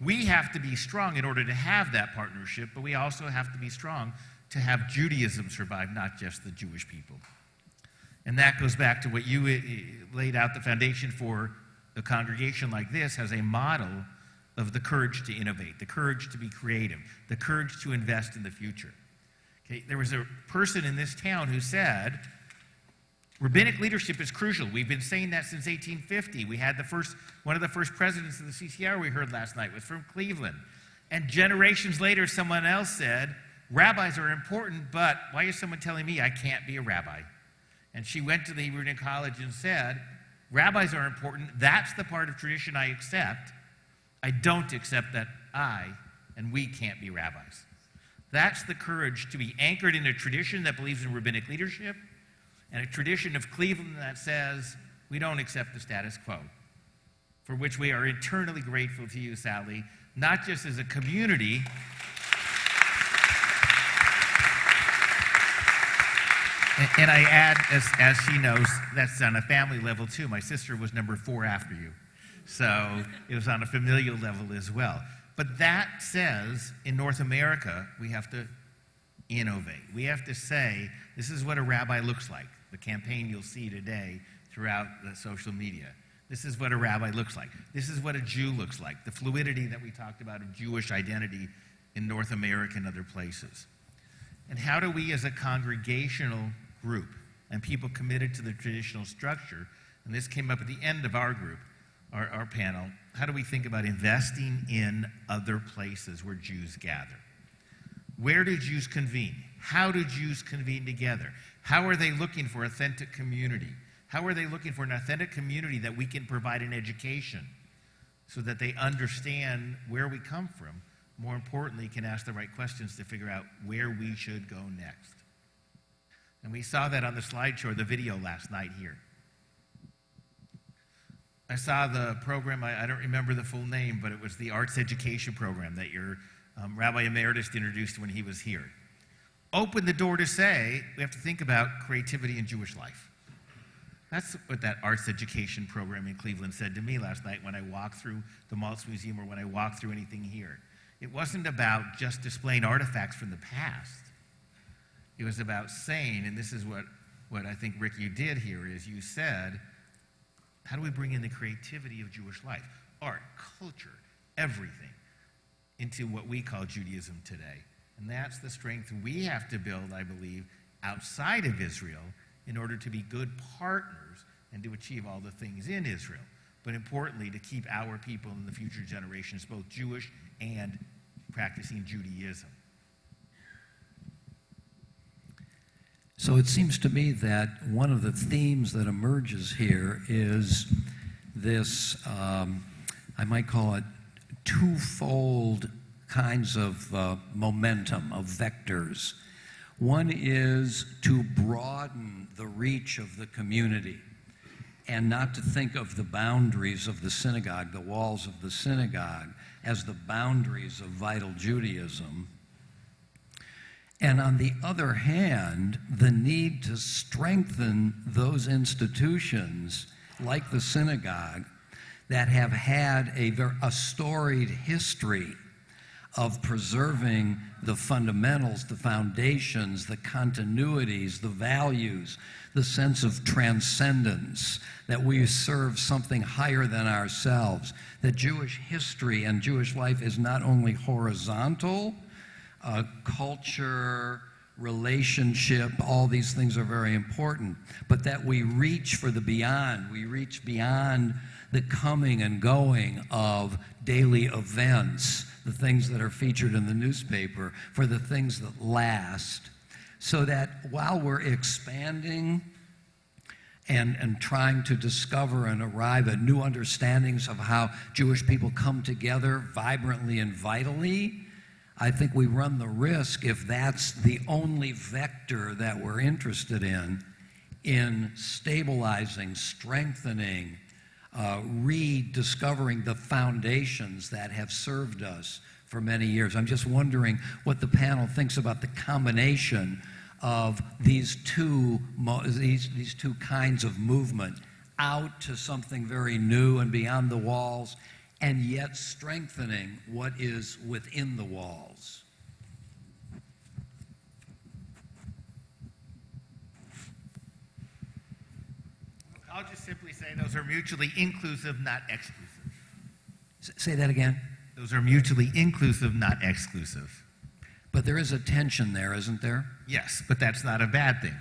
We have to be strong in order to have that partnership, but we also have to be strong to have Judaism survive, not just the Jewish people. And that goes back to what you laid out the foundation for. A congregation like this has a model of the courage to innovate, the courage to be creative, the courage to invest in the future. Okay, there was a person in this town who said, rabbinic leadership is crucial. We've been saying that since 1850. We had one of the first presidents of the CCR we heard last night was from Cleveland. And generations later, someone else said, rabbis are important, but why is someone telling me I can't be a rabbi? And she went to the Hebrew Union College and said, rabbis are important. That's the part of tradition I accept. I don't accept that I and we can't be rabbis. That's the courage to be anchored in a tradition that believes in rabbinic leadership and a tradition of Cleveland that says we don't accept the status quo, for which we are eternally grateful to you, Sally, not just as a community, and I add, as she knows, that's on a family level too. My sister was number 4 after you. So it was on a familial level as well. But that says, in North America, we have to innovate. We have to say, this is what a rabbi looks like. The campaign you'll see today throughout the social media. This is what a rabbi looks like. This is what a Jew looks like. The fluidity that we talked about of Jewish identity in North America and other places. And how do we as a congregational group and people committed to the traditional structure, and this came up at the end of our group, our panel, how do we think about investing in other places where Jews gather? Where do Jews convene? How do Jews convene together? How are they looking for authentic community? How are they looking for an authentic community that we can provide an education so that they understand where we come from? More importantly, can ask the right questions to figure out where we should go next. And we saw that on the slideshow, the video last night here. I saw the program, I don't remember the full name, but it was the arts education program that your Rabbi Emeritus introduced when he was here. Opened the door to say, we have to think about creativity in Jewish life. That's what that arts education program in Cleveland said to me last night when I walked through the Maltz Museum or when I walked through anything here. It wasn't about just displaying artifacts from the past. It was about saying, and this is what I think, Rick, you did here, is you said, how do we bring in the creativity of Jewish life, art, culture, everything, into what we call Judaism today? And that's the strength we have to build, I believe, outside of Israel in order to be good partners and to achieve all the things in Israel. But importantly, to keep our people in the future generations both Jewish and practicing Judaism. So it seems to me that one of the themes that emerges here is this, I might call it twofold kinds of momentum, of vectors. One is to broaden the reach of the community and not to think of the boundaries of the synagogue, the walls of the synagogue, as the boundaries of vital Judaism. And on the other hand, the need to strengthen those institutions, like the synagogue, that have had a storied history of preserving the fundamentals, the foundations, the continuities, the values, the sense of transcendence, that we serve something higher than ourselves, that Jewish history and Jewish life is not only horizontal, culture, relationship, all these things are very important, but that we reach for the beyond. We reach beyond the coming and going of daily events, the things that are featured in the newspaper, for the things that last, so that while we're expanding and trying to discover and arrive at new understandings of how Jewish people come together vibrantly and vitally, I think we run the risk, if that's the only vector that we're interested in stabilizing, strengthening, rediscovering the foundations that have served us for many years. I'm just wondering what the panel thinks about the combination of these two kinds of movement, out to something very new and beyond the walls, and yet strengthening what is within the walls? I'll just simply say those are mutually inclusive, not exclusive. Say that again. Those are mutually inclusive, not exclusive. But there is a tension there, isn't there? Yes, but that's not a bad thing.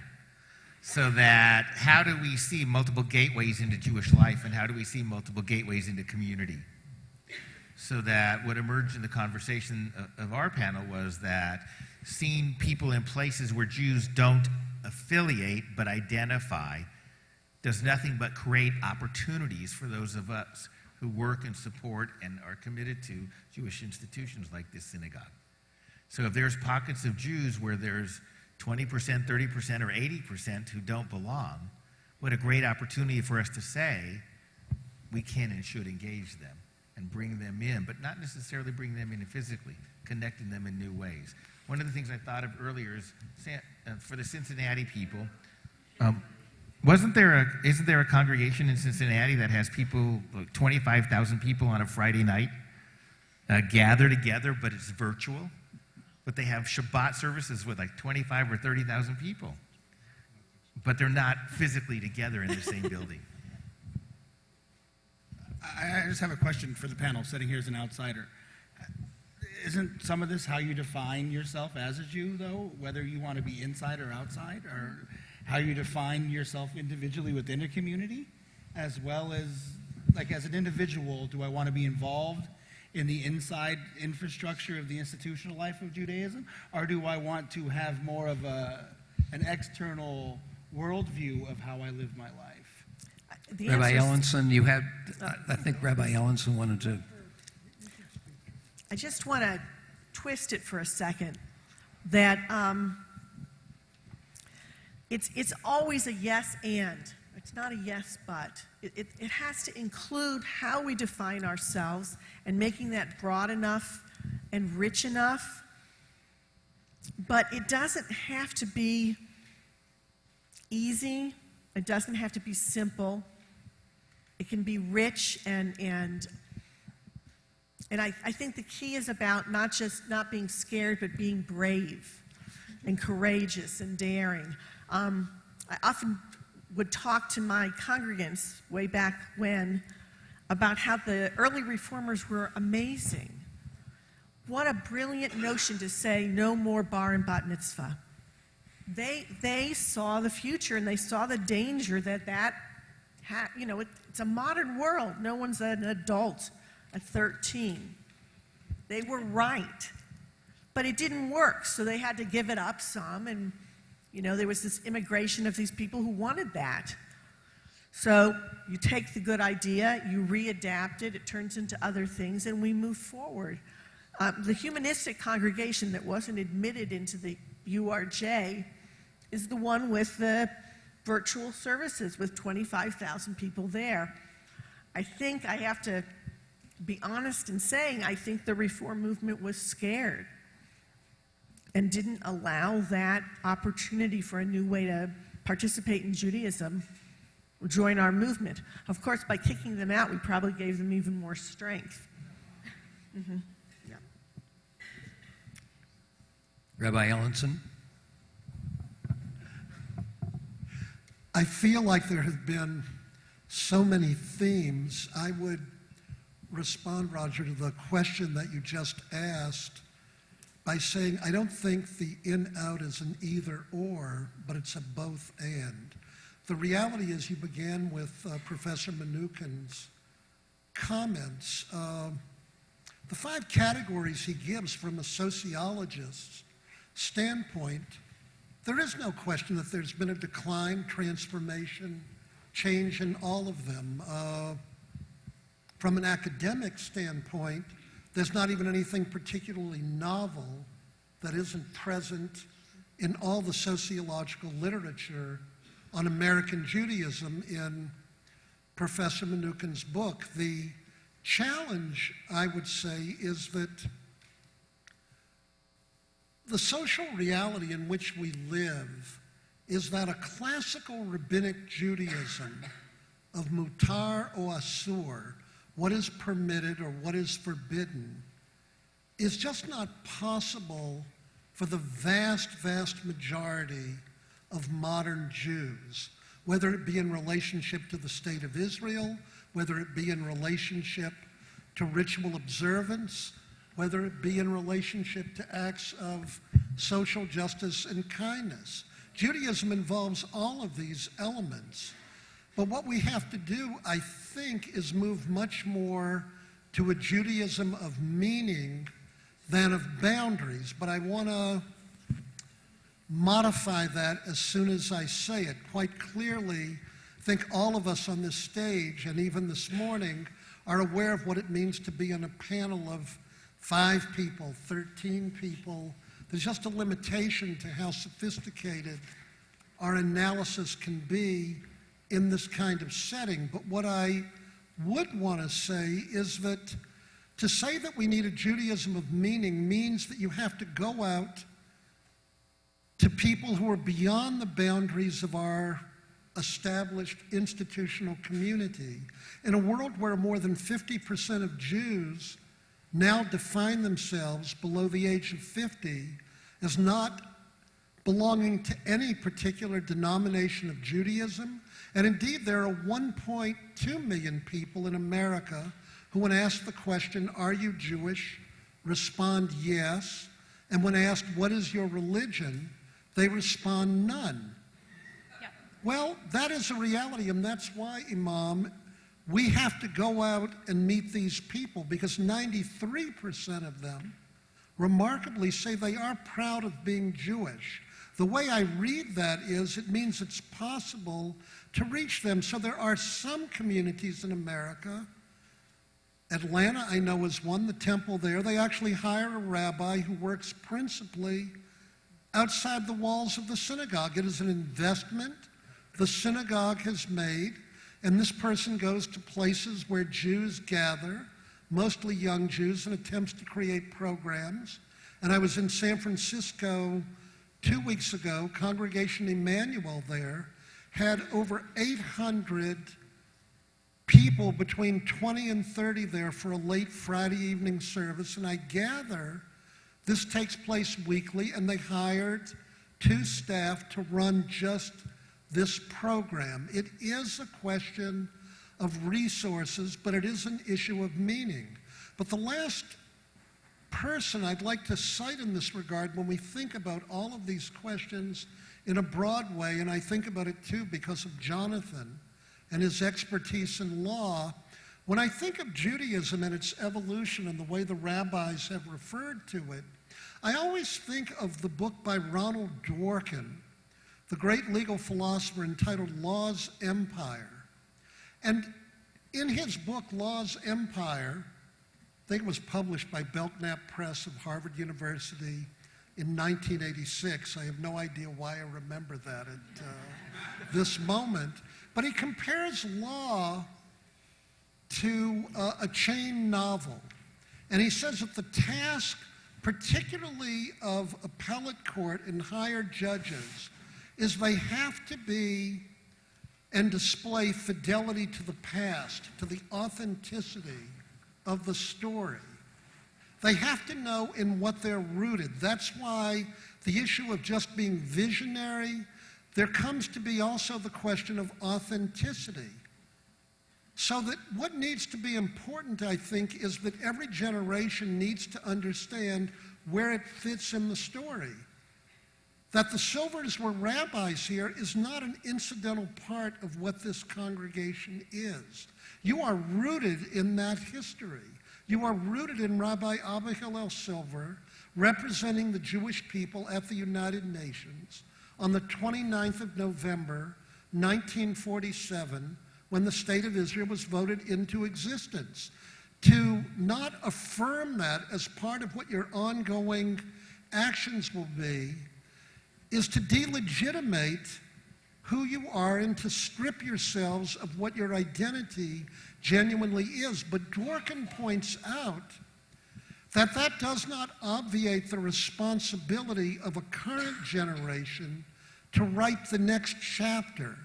So that how do we see multiple gateways into Jewish life, and how do we see multiple gateways into community? So that what emerged in the conversation of our panel was that seeing people in places where Jews don't affiliate but identify does nothing but create opportunities for those of us who work and support and are committed to Jewish institutions like this synagogue. So if there's pockets of Jews where there's 20%, 30%, or 80% who don't belong, what a great opportunity for us to say we can and should engage them and bring them in, but not necessarily bring them in physically, connecting them in new ways. One of the things I thought of earlier is for the Cincinnati people, isn't there a congregation in Cincinnati that has people, 25,000 people on a Friday night gather together, but it's virtual? But they have Shabbat services with like 25 or 30,000 people. But they're not physically together in the same building. I just have a question for the panel, sitting here as an outsider. Isn't some of this how you define yourself as a Jew, though, whether you want to be inside or outside, or how you define yourself individually within a community, as well as, like, as an individual, do I want to be involved in the inside infrastructure of the institutional life of Judaism, or do I want to have more of an external worldview of how I live my life? Rabbi Ellenson, you had, I think Rabbi Ellenson wanted to. I just want to twist it for a second, that it's always a yes and. It's not a yes but. It has to include how we define ourselves and making that broad enough and rich enough. But it doesn't have to be easy. It doesn't have to be simple. It can be rich and I think the key is about not just not being scared, but being brave and courageous and daring. I often would talk to my congregants way back when about how the early reformers were amazing. What a brilliant notion to say no more bar and bat mitzvah. They saw the future, and they saw the danger that it's a modern world. No one's an adult at 13. They were right. But it didn't work, so they had to give it up some, and there was this immigration of these people who wanted that. So you take the good idea, you readapt it, it turns into other things, and we move forward. The humanistic congregation that wasn't admitted into the URJ is the one with the virtual services with 25,000 people there. I think I have to be honest in saying I think the reform movement was scared and didn't allow that opportunity for a new way to participate in Judaism, join our movement. Of course, by kicking them out, we probably gave them even more strength. Mm-hmm. Yeah. Rabbi Ellenson? I feel like there have been so many themes. I would respond, Roger, to the question that you just asked by saying I don't think the in-out is an either-or, but it's a both-and. The reality is you began with Professor Mnookin's comments. The 5 categories he gives from a sociologist's standpoint, there is no question that there's been a decline, transformation, change in all of them. From an academic standpoint, there's not even anything particularly novel that isn't present in all the sociological literature on American Judaism in Professor Mnookin's book. The challenge, I would say, is that the social reality in which we live is that a classical rabbinic Judaism of mutar or asur, what is permitted or what is forbidden is just not possible for the vast, vast majority of modern Jews, whether it be in relationship to the state of Israel, whether it be in relationship to ritual observance, whether it be in relationship to acts of social justice and kindness. Judaism involves all of these elements. But what we have to do, I think, is move much more to a Judaism of meaning than of boundaries. But I want to modify that as soon as I say it. Quite clearly, I think all of us on this stage, and even this morning, are aware of what it means to be on a panel of 5 people, 13 people. There's just a limitation to how sophisticated our analysis can be in this kind of setting. But what I would want to say is that to say that we need a Judaism of meaning means that you have to go out to people who are beyond the boundaries of our established institutional community. In a world where more than 50% of Jews now define themselves below the age of 50 as not belonging to any particular denomination of Judaism. And indeed, there are 1.2 million people in America who, when asked the question, "Are you Jewish?" respond yes. And when asked, "What is your religion?" they respond, "None." Yep. Well, that is a reality, and that's why, Imam, we have to go out and meet these people, because 93% of them remarkably say they are proud of being Jewish. The way I read that is it means it's possible to reach them. So there are some communities in America. Atlanta, I know, is one, the Temple there. They actually hire a rabbi who works principally outside the walls of the synagogue. It is an investment the synagogue has made, and this person goes to places where Jews gather, mostly young Jews, and attempts to create programs. And I was in San Francisco 2 weeks ago. Congregation Emmanuel there had over 800 people between 20 and 30 there for a late Friday evening service, and I gather this takes place weekly, and they hired 2 staff to run just this program. It is a question of resources, but it is an issue of meaning. But the last person I'd like to cite in this regard, when we think about all of these questions in a broad way, and I think about it too because of Jonathan and his expertise in law, when I think of Judaism and its evolution and the way the rabbis have referred to it, I always think of the book by Ronald Dworkin, the great legal philosopher, entitled Law's Empire. And in his book, Law's Empire, I think it was published by Belknap Press of Harvard University in 1986. I have no idea why I remember that at this moment. But he compares law to a chain novel. And he says that the task, particularly of appellate court and higher judges, is they have to be and display fidelity to the past, to the authenticity of the story. They have to know in what they're rooted. That's why the issue of just being visionary, there comes to be also the question of authenticity. So that what needs to be important, I think, is that every generation needs to understand where it fits in the story. That the Silvers were rabbis here is not an incidental part of what this congregation is. You are rooted in that history. You are rooted in Rabbi Abba Hillel Silver, representing the Jewish people at the United Nations on the 29th of November, 1947, when the state of Israel was voted into existence. To not affirm that as part of what your ongoing actions will be is to delegitimate who you are and to strip yourselves of what your identity genuinely is. But Dworkin points out that that does not obviate the responsibility of a current generation to write the next chapter.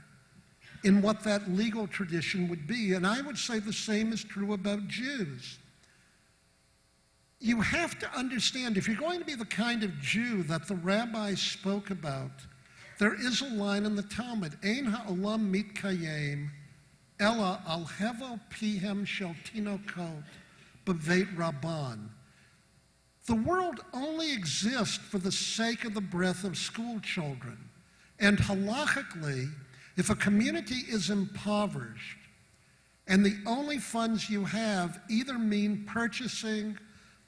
in what that legal tradition would be. And I would say the same is true about Jews. You have to understand, if you're going to be the kind of Jew that the rabbis spoke about, there is a line in the Talmud, Ein ha'olam mitkayem, ella al hevel pihem shel tinokot b'veit rabban. The world only exists for the sake of the breath of school children. And halachically, if a community is impoverished and the only funds you have either mean purchasing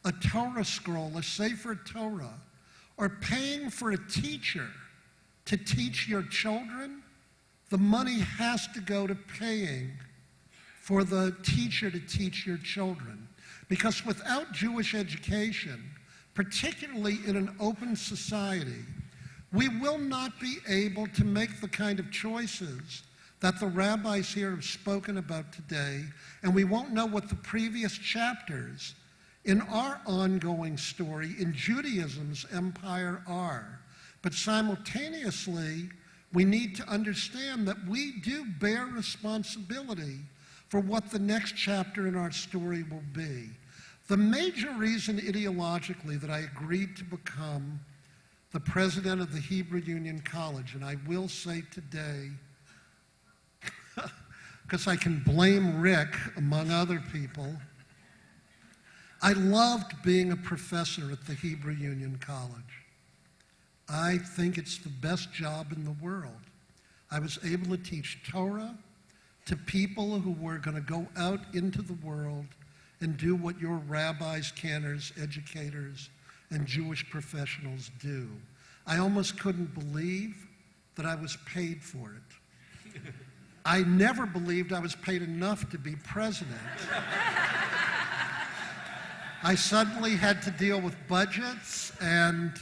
a Torah scroll, a Sefer Torah, or paying for a teacher to teach your children, the money has to go to paying for the teacher to teach your children. Because without Jewish education, particularly in an open society, we will not be able to make the kind of choices that the rabbis here have spoken about today, and we won't know what the previous chapters in our ongoing story in Judaism's empire are. But simultaneously, we need to understand that we do bear responsibility for what the next chapter in our story will be. The major reason ideologically that I agreed to become the president of the Hebrew Union College, and I will say today, because I can blame Rick among other people, I loved being a professor at the Hebrew Union College. I think it's the best job in the world. I was able to teach Torah to people who were going to go out into the world and do what your rabbis, cantors, educators, and Jewish professionals do. I almost couldn't believe that I was paid for it. I never believed I was paid enough to be president. I suddenly had to deal with budgets and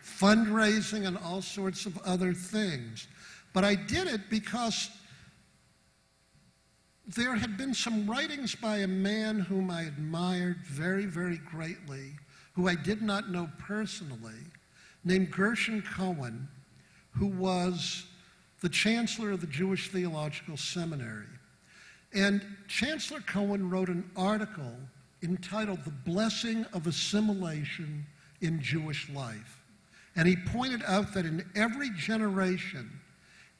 fundraising and all sorts of other things. But I did it because there had been some writings by a man whom I admired very, very greatly, who I did not know personally, named Gershon Cohen, who was the chancellor of the Jewish Theological Seminary. And Chancellor Cohen wrote an article entitled "The Blessing of Assimilation in Jewish Life." And he pointed out that in every generation,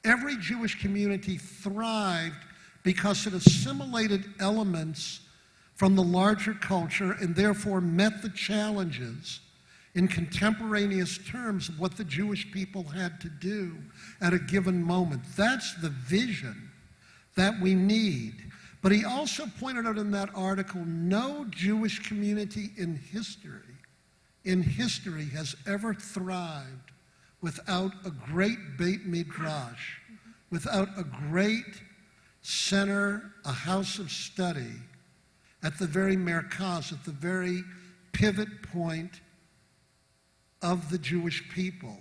every Jewish community thrived because it assimilated elements from the larger culture and therefore met the challenges in contemporaneous terms of what the Jewish people had to do at a given moment. That's the vision that we need. But he also pointed out in that article, no Jewish community in history has ever thrived without a great Beit Midrash, without a great center, a house of study, at the very merkaz, at the very pivot point of the Jewish people.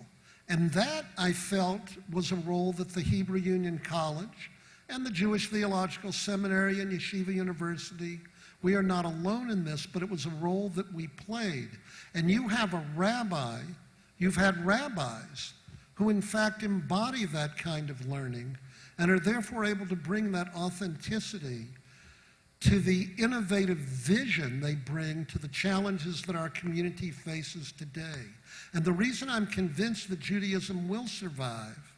And that, I felt, was a role that the Hebrew Union College and the Jewish Theological Seminary and Yeshiva University, we are not alone in this, but it was a role that we played. And you have a rabbi, you've had rabbis who in fact embody that kind of learning and are therefore able to bring that authenticity to the innovative vision they bring to the challenges that our community faces today. And the reason I'm convinced that Judaism will survive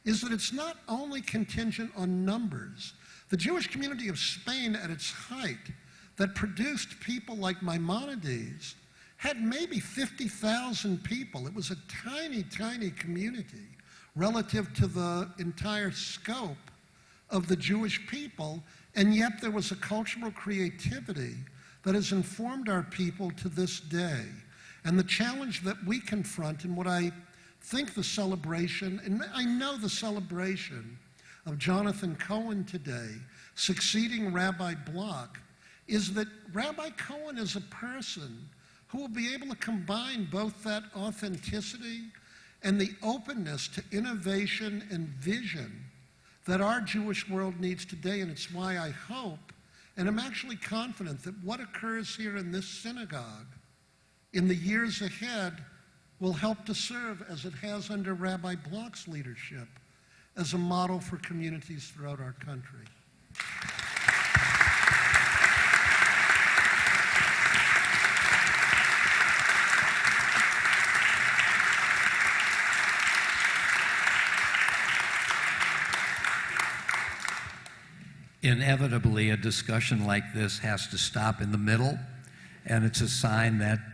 is that it's not only contingent on numbers. The Jewish community of Spain at its height that produced people like Maimonides had maybe 50,000 people. It was a tiny, tiny community relative to the entire scope of the Jewish people, and yet there was a cultural creativity that has informed our people to this day. And the challenge that we confront, and what I think the celebration, and I know the celebration of Jonathan Cohen today, succeeding Rabbi Block, is that Rabbi Cohen is a person who will be able to combine both that authenticity and the openness to innovation and vision that our Jewish world needs today. And it's why I hope, and I'm actually confident, that what occurs here in this synagogue in the years ahead will help to serve, as it has under Rabbi Block's leadership, as a model for communities throughout our country. Inevitably, a discussion like this has to stop in the middle, and it's a sign that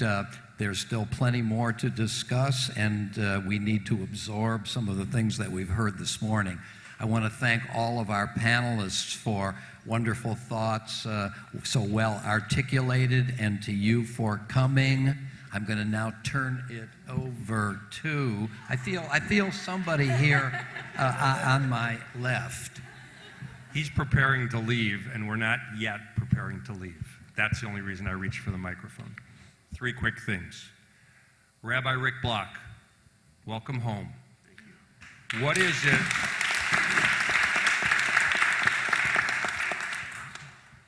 there's still plenty more to discuss, and we need to absorb some of the things that we've heard this morning. I want to thank all of our panelists for wonderful thoughts, so well articulated, and to you for coming. I'm going to now turn it over to, I feel somebody here on my left. He's preparing to leave, and we're not yet preparing to leave. That's the only reason I reached for the microphone. 3 quick things. Rabbi Rick Block, welcome home. Thank you. What is it?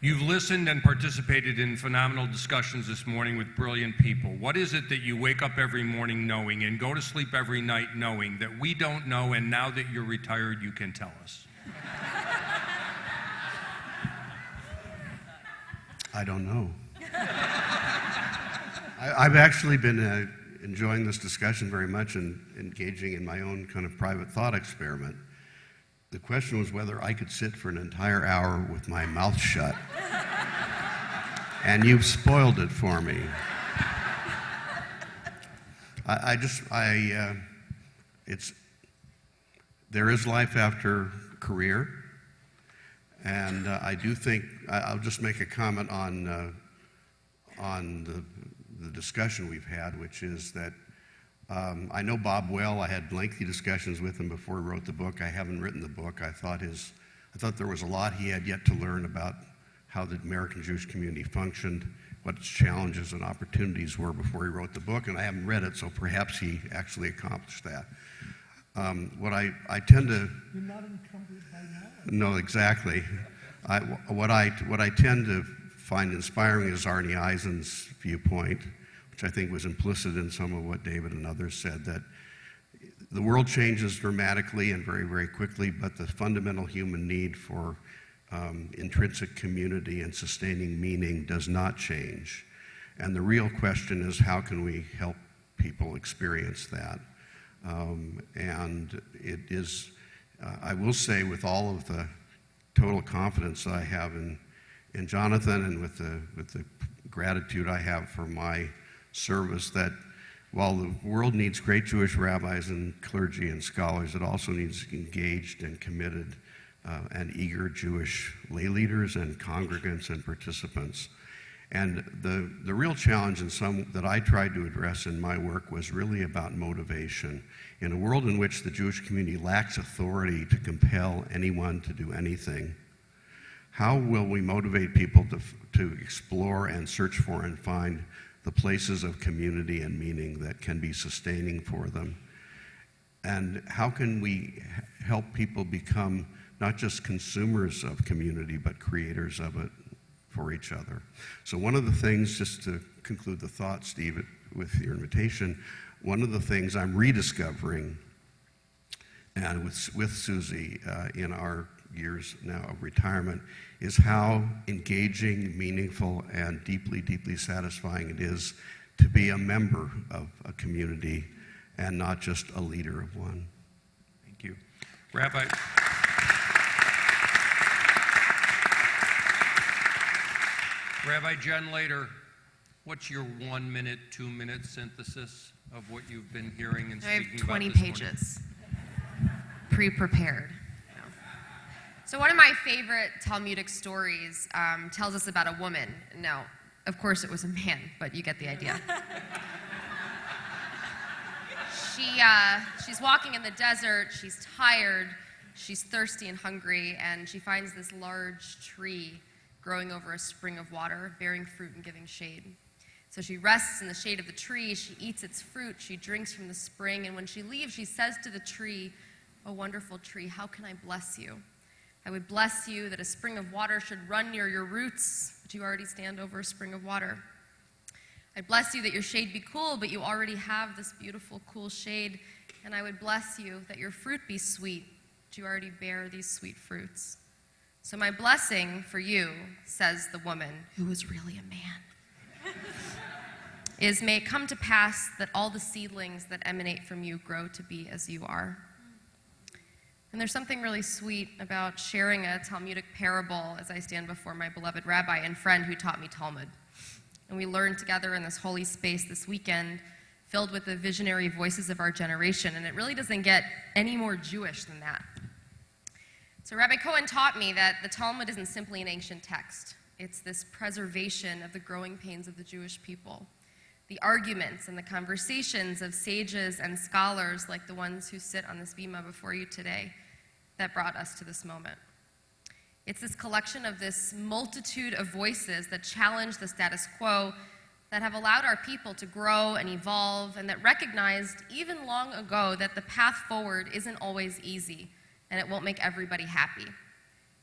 You've listened and participated in phenomenal discussions this morning with brilliant people. What is it that you wake up every morning knowing and go to sleep every night knowing that we don't know, and now that you're retired, you can tell us? I don't know. I've actually been enjoying this discussion very much and engaging in my own kind of private thought experiment. The question was whether I could sit for an entire hour with my mouth shut. And you've spoiled it for me. There is life after career. And I do think, I'll just make a comment on the discussion we've had, which is that I know Bob well. I had lengthy discussions with him before he wrote the book. I haven't written the book. I thought there was a lot he had yet to learn about how the American Jewish community functioned, what its challenges and opportunities were before he wrote the book, and I haven't read it, so perhaps he actually accomplished that. What I tend to... You're not encumbered by knowledge. No, exactly. What I tend to find inspiring is Arnie Eisen's viewpoint, which I think was implicit in some of what David and others said, that the world changes dramatically and very, very quickly, but the fundamental human need for intrinsic community and sustaining meaning does not change. And the real question is, how can we help people experience that? And it is, I will say, with all of the total confidence that I have in Jonathan and with the gratitude I have for my service, that while the world needs great Jewish rabbis and clergy and scholars, it also needs engaged and committed and eager Jewish lay leaders and congregants and participants. And the real challenge that I tried to address in my work was really about motivation. In a world in which the Jewish community lacks authority to compel anyone to do anything, how will we motivate people to explore and search for and find the places of community and meaning that can be sustaining for them? And how can we help people become not just consumers of community, but creators of it for each other? So one of the things, just to conclude the thought, Steve, with your invitation, one of the things I'm rediscovering, and with Susie in our years now of retirement, is how engaging, meaningful, and deeply, deeply satisfying it is to be a member of a community and not just a leader of one. Thank you. Rabbi Jen Lader, what's your 1 minute, 2 minute synthesis of what you've been hearing and speaking about this morning? I have 20 pages, pre-prepared. So one of my favorite Talmudic stories tells us about a woman. Now, of course it was a man, but you get the idea. She's walking in the desert, she's tired, she's thirsty and hungry, and she finds this large tree growing over a spring of water, bearing fruit and giving shade. So she rests in the shade of the tree, she eats its fruit, she drinks from the spring, and when she leaves, she says to the tree, "O wonderful tree, how can I bless you? I would bless you that a spring of water should run near your roots, but you already stand over a spring of water. I bless you that your shade be cool, but you already have this beautiful, cool shade, and I would bless you that your fruit be sweet, but you already bear these sweet fruits. So my blessing for you, says the woman, who is really a man, is may it come to pass that all the seedlings that emanate from you grow to be as you are. And there's something really sweet about sharing a Talmudic parable as I stand before my beloved rabbi and friend who taught me Talmud. And we learned together in this holy space this weekend, filled with the visionary voices of our generation, and it really doesn't get any more Jewish than that. So Rabbi Cohen taught me that the Talmud isn't simply an ancient text. It's this preservation of the growing pains of the Jewish people, the arguments and the conversations of sages and scholars like the ones who sit on this bima before you today that brought us to this moment. It's this collection of this multitude of voices that challenge the status quo, that have allowed our people to grow and evolve, and that recognized even long ago that the path forward isn't always easy and it won't make everybody happy.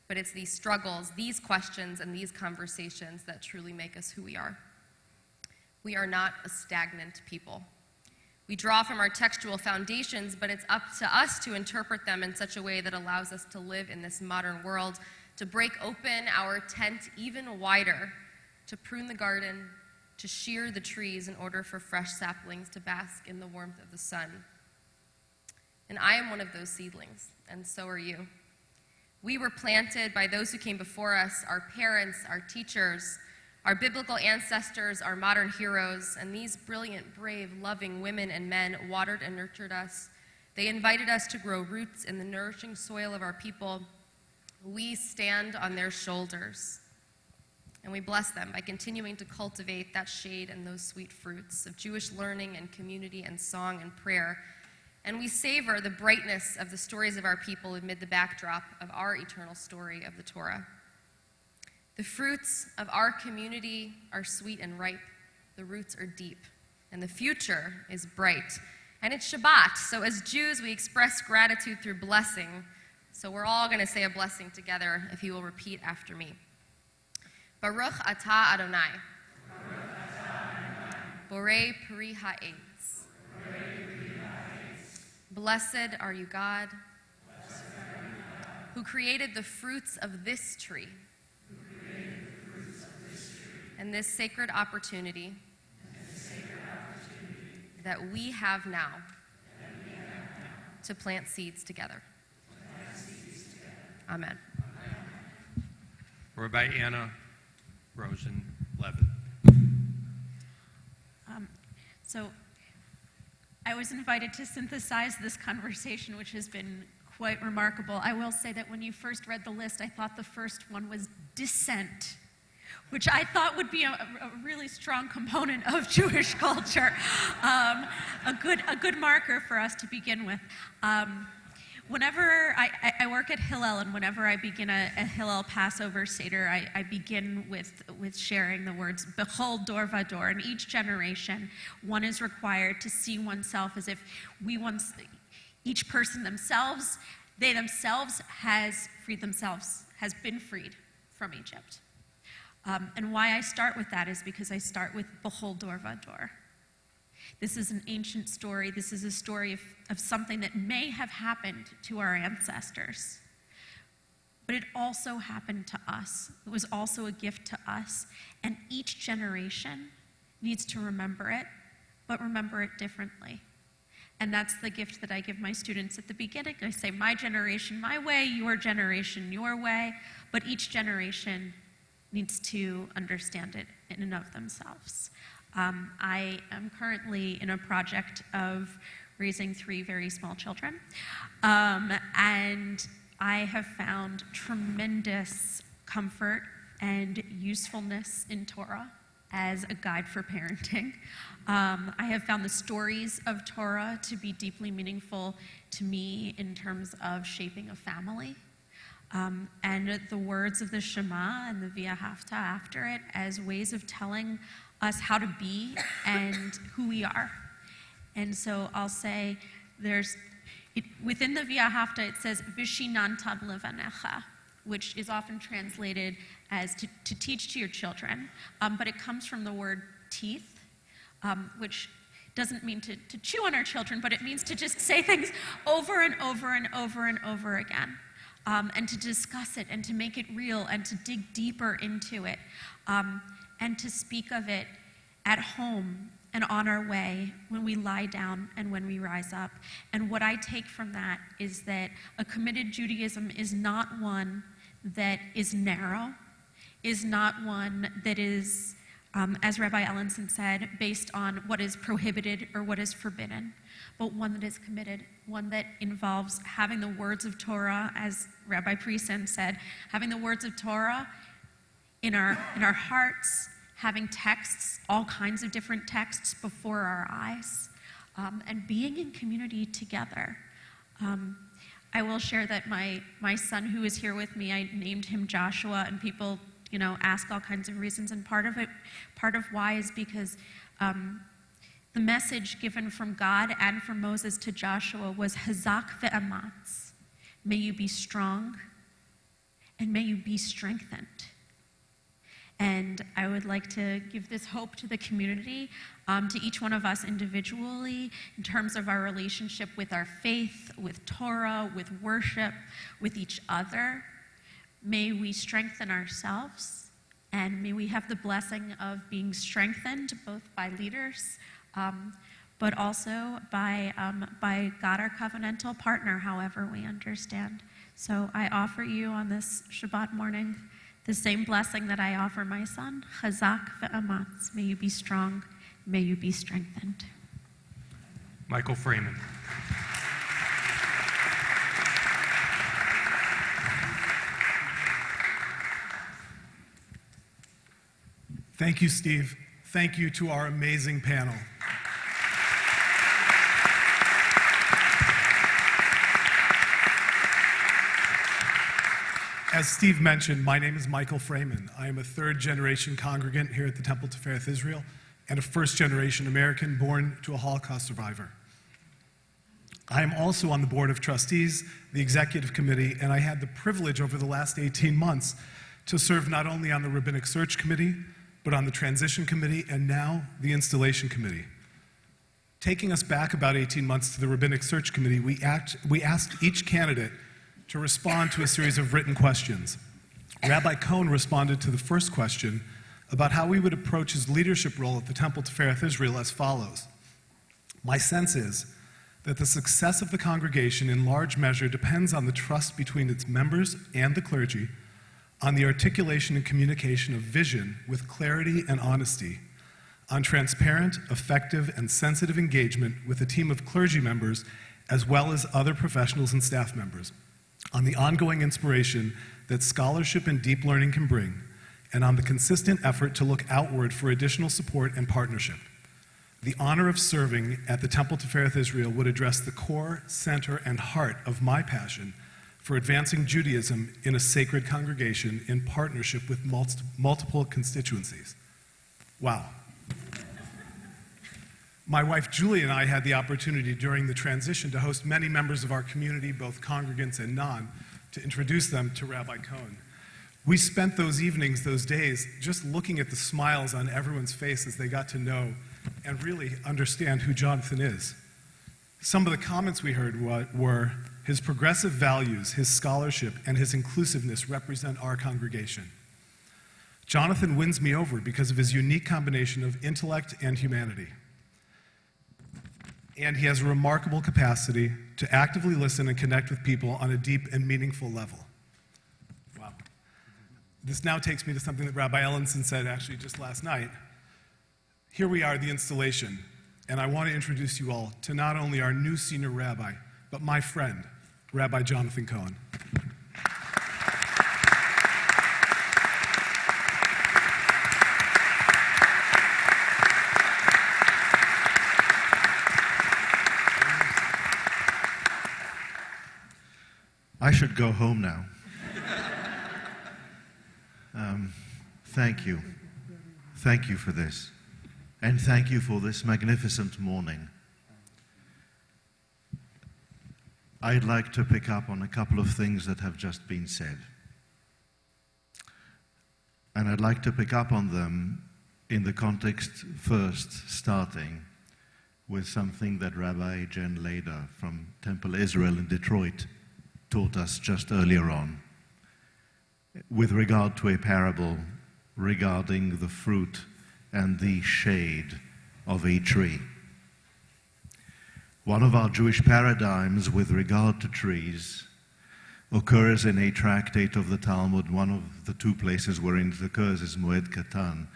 But it's these struggles, these questions, and these conversations that truly make us who we are. We are not a stagnant people. We draw from our textual foundations, but it's up to us to interpret them in such a way that allows us to live in this modern world, to break open our tent even wider, to prune the garden, to shear the trees in order for fresh saplings to bask in the warmth of the sun. And I am one of those seedlings, and so are you. We were planted by those who came before us, our parents, our teachers, our biblical ancestors, our modern heroes, and these brilliant, brave, loving women and men watered and nurtured us. They invited us to grow roots in the nourishing soil of our people. We stand on their shoulders, and we bless them by continuing to cultivate that shade and those sweet fruits of Jewish learning and community and song and prayer. And we savor the brightness of the stories of our people amid the backdrop of our eternal story of the Torah. The fruits of our community are sweet and ripe. The roots are deep, and the future is bright. And it's Shabbat, so as Jews, we express gratitude through blessing. So we're all going to say a blessing together, if you will repeat after me. Baruch atah Adonai, Borei Peri Ha'etz. Blessed are you, God, who created the fruits of this tree, and this sacred opportunity that we have now to plant seeds together. Amen. Rabbi Anna Rosen-Levin. So I was invited to synthesize this conversation, which has been quite remarkable. I will say that when you first read the list, I thought the first one was dissent, which I thought would be a really strong component of Jewish culture, a good marker for us to begin with. Whenever I work at Hillel, and whenever I begin a Hillel Passover Seder, I begin with sharing the words, Bechol Dor Vador. In each generation, one is required to see oneself as if each person themselves, they themselves has been freed from Egypt. And why I start with that is because I start with Bechol Dor Vador. This is an ancient story. This is a story of something that may have happened to our ancestors. But it also happened to us. It was also a gift to us. And each generation needs to remember it, but remember it differently. And that's the gift that I give my students at the beginning. I say, my generation, my way, your generation, your way. But each generation needs to understand it in and of themselves. I am currently in a project of raising 3 very small children, and I have found tremendous comfort and usefulness in Torah as a guide for parenting. I have found the stories of Torah to be deeply meaningful to me in terms of shaping a family. And the words of the Shema and the V'ahavta after it as ways of telling us how to be and who we are. And so I'll say within the V'ahavta it says Vishinanta b'levanecha, which is often translated as to teach to your children, but it comes from the word teeth, which doesn't mean to chew on our children, but it means to just say things over and over and over and over again, and to discuss it and to make it real and to dig deeper into it, and to speak of it at home and on our way, when we lie down and when we rise up. And what I take from that is that a committed Judaism is not one that is narrow, is not one that is, as Rabbi Ellenson said, based on what is prohibited or what is forbidden, but one that is committed, one that involves having the words of Torah, as Rabbi Priesen said, having the words of Torah in our hearts, having texts, all kinds of different texts before our eyes, and being in community together. I will share that my son who is here with me, I named him Joshua, and people, ask all kinds of reasons, and part of why is because the message given from God and from Moses to Joshua was Hazak ve'amatz. May you be strong, and may you be strengthened. And I would like to give this hope to the community, to each one of us individually, in terms of our relationship with our faith, with Torah, with worship, with each other. May we strengthen ourselves, and may we have the blessing of being strengthened both by leaders, but also by God, our covenantal partner, however we understand. So I offer you on this Shabbat morning the same blessing that I offer my son, Chazak ve'amatz. May you be strong, may you be strengthened. Michael Freeman. Thank you, Steve. Thank you to our amazing panel. As Steve mentioned, my name is Michael Freeman. I am a third-generation congregant here at the Temple-Tifereth Israel and a first-generation American born to a Holocaust survivor. I am also on the Board of Trustees, the Executive Committee, and I had the privilege over the last 18 months to serve not only on the Rabbinic Search Committee, but on the Transition Committee and now the Installation Committee. Taking us back about 18 months to the Rabbinic Search Committee, we asked each candidate to respond to a series of written questions. Rabbi Cohen responded to the first question about how we would approach his leadership role at the Temple-Tifereth Israel as follows. My sense is that the success of the congregation in large measure depends on the trust between its members and the clergy, on the articulation and communication of vision with clarity and honesty, on transparent, effective, and sensitive engagement with a team of clergy members as well as other professionals and staff members, on the ongoing inspiration that scholarship and deep learning can bring, and on the consistent effort to look outward for additional support and partnership. The honor of serving at the Temple-Tifereth Israel would address the core, center, and heart of my passion for advancing Judaism in a sacred congregation in partnership with multiple constituencies. Wow. My wife Julie and I had the opportunity during the transition to host many members of our community, both congregants and non, to introduce them to Rabbi Cohen. We spent those evenings, those days, just looking at the smiles on everyone's face as they got to know and really understand who Jonathan is. Some of the comments we heard were, his progressive values, his scholarship, and his inclusiveness represent our congregation. Jonathan wins me over because of his unique combination of intellect and humanity. And he has a remarkable capacity to actively listen and connect with people on a deep and meaningful level. Wow. This now takes me to something that Rabbi Ellenson said actually just last night. Here we are, the installation, and I want to introduce you all to not only our new senior rabbi, but my friend, Rabbi Jonathan Cohen. I should go home now. Thank you. Thank you for this. And thank you for this magnificent morning. I'd like to pick up on a couple of things that have just been said. And I'd like to pick up on them in the context first starting with something that Rabbi Jen Leder from Temple Israel in Detroit taught us just earlier on, with regard to a parable regarding the fruit and the shade of a tree. One of our Jewish paradigms with regard to trees occurs in a tractate of the Talmud. One of the two places wherein it occurs is Moed Katan,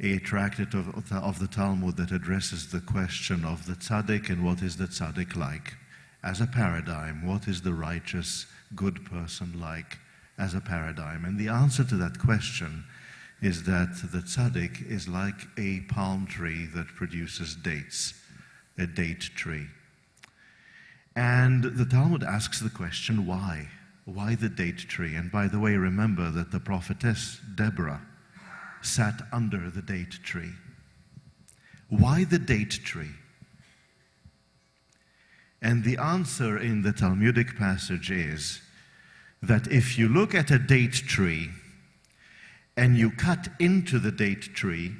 a tractate of the Talmud that addresses the question of the tzaddik and what is the tzaddik like. As a paradigm, what is the righteous, good person like as a paradigm? And the answer to that question is that the tzaddik is like a palm tree that produces dates, a date tree. And the Talmud asks the question, why? Why the date tree? And by the way, remember that the prophetess Deborah sat under the date tree. Why the date tree? And the answer in the Talmudic passage is that if you look at a date tree and you cut into the date tree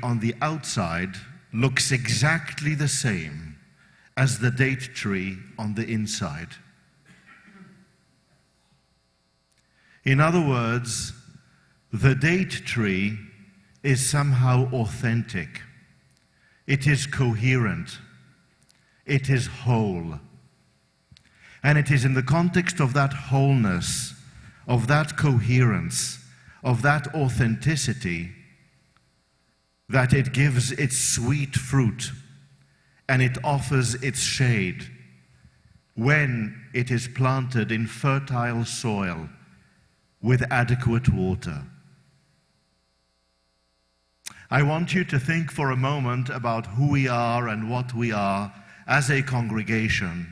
on the outside looks exactly the same as the date tree on the inside. In other words, the date tree is somehow authentic. It is coherent. It is whole. And it is in the context of that wholeness, of that coherence, of that authenticity, that it gives its sweet fruit and it offers its shade when it is planted in fertile soil with adequate water. I want you to think for a moment about who we are and what we are as a congregation,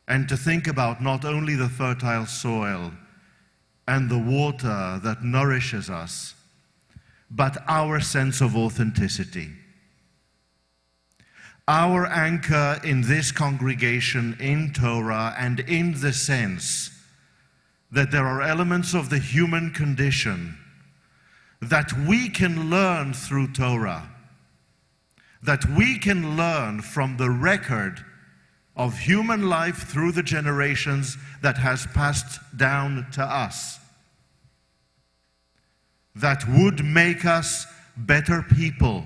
and to think about not only the fertile soil and the water that nourishes us, but our sense of authenticity. Our anchor in this congregation, in Torah, and in the sense that there are elements of the human condition that we can learn through Torah, that we can learn from the record of human life through the generations that has passed down to us, that would make us better people,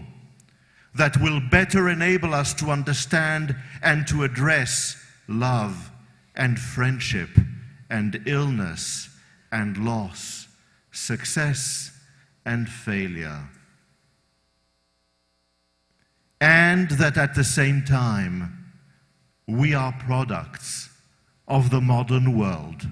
that will better enable us to understand and to address love and friendship and illness and loss, success and failure. And that at the same time, we are products of the modern world.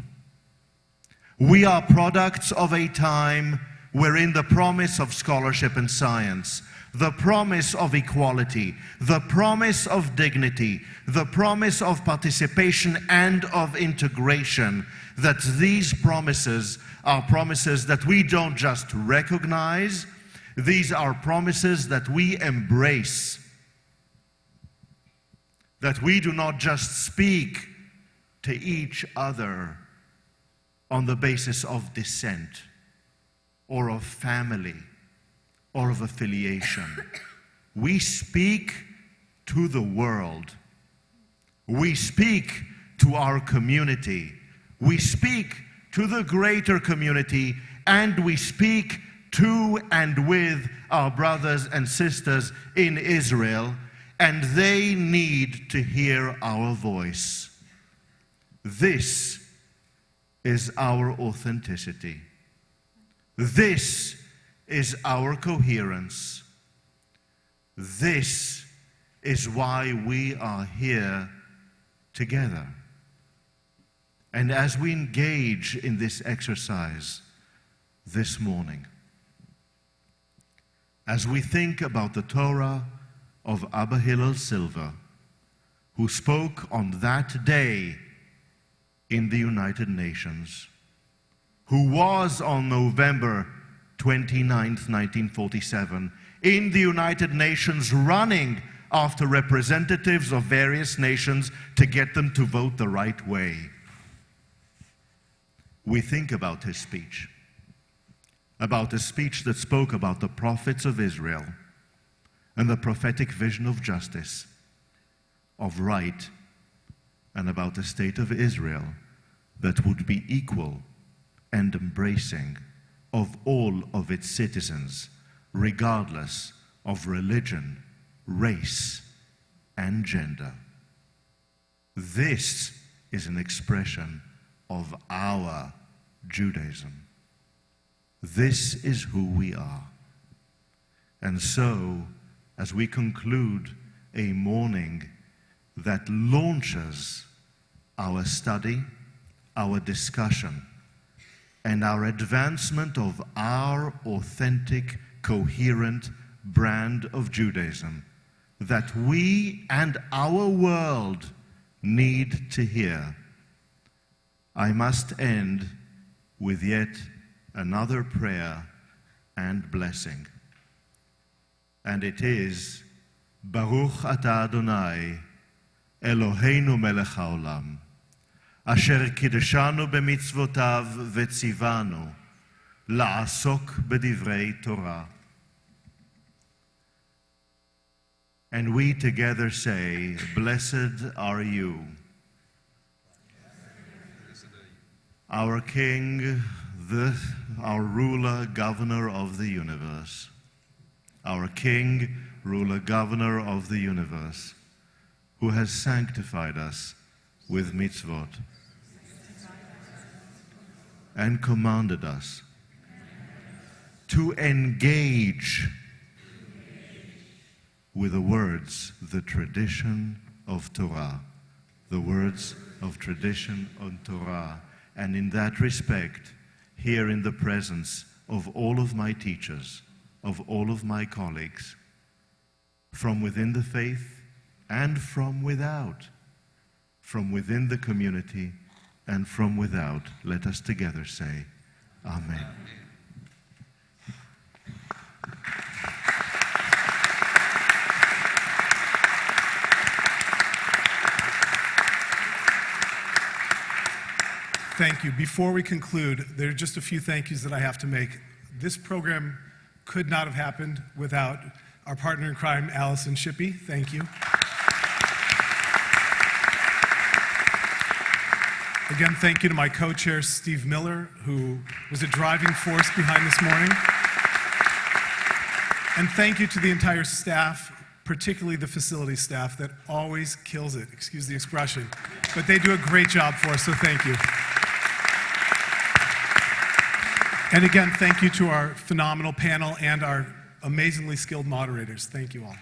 We are products of a time wherein the promise of scholarship and science, the promise of equality, the promise of dignity, the promise of participation and of integration, that these promises are promises that we don't just recognize, these are promises that we embrace, that we do not just speak to each other on the basis of descent or of family or of affiliation. We speak to the world. We speak to our community. We speak to the greater community, and we speak to and with our brothers and sisters in Israel, and they need to hear our voice. This is our authenticity. This is our coherence. This is why we are here together. And as we engage in this exercise this morning, as we think about the Torah of Abba Hillel Silver, who spoke on that day in the United Nations, who was on November 29th, 1947, in the United Nations running after representatives of various nations to get them to vote the right way. We think about his speech that spoke about the prophets of Israel, and the prophetic vision of justice, of right, and about a state of Israel that would be equal and embracing of all of its citizens, regardless of religion, race, and gender. This is an expression of our Judaism. This is who we are. And so, as we conclude a morning that launches our study, our discussion, and our advancement of our authentic, coherent brand of Judaism that we and our world need to hear, I must end with yet another prayer and blessing. And it is, Baruch atah Adonai, Eloheinu melech haolam, asher kiddushanu b'mitzvotav v'tzivanu, la'asok b'divrei Torah. And we together say, Blessed are you, our King, our ruler, governor of the universe. Our King, ruler, governor of the universe, who has sanctified us with mitzvot and commanded us to engage with the words, the tradition of Torah, the words of tradition on Torah. And in that respect, here in the presence of all of my teachers, of all of my colleagues, from within the faith and from without, from within the community and from without, let us together say, Amen. Thank you. Before we conclude, there are just a few thank yous that I have to make. This program could not have happened without our partner in crime, Allison Shippey. Thank you. Again, thank you to my co-chair, Steve Miller, who was a driving force behind this morning. And thank you to the entire staff, particularly the facility staff that always kills it, excuse the expression. But they do a great job for us, so thank you. And again, thank you to our phenomenal panel and our amazingly skilled moderators. Thank you all.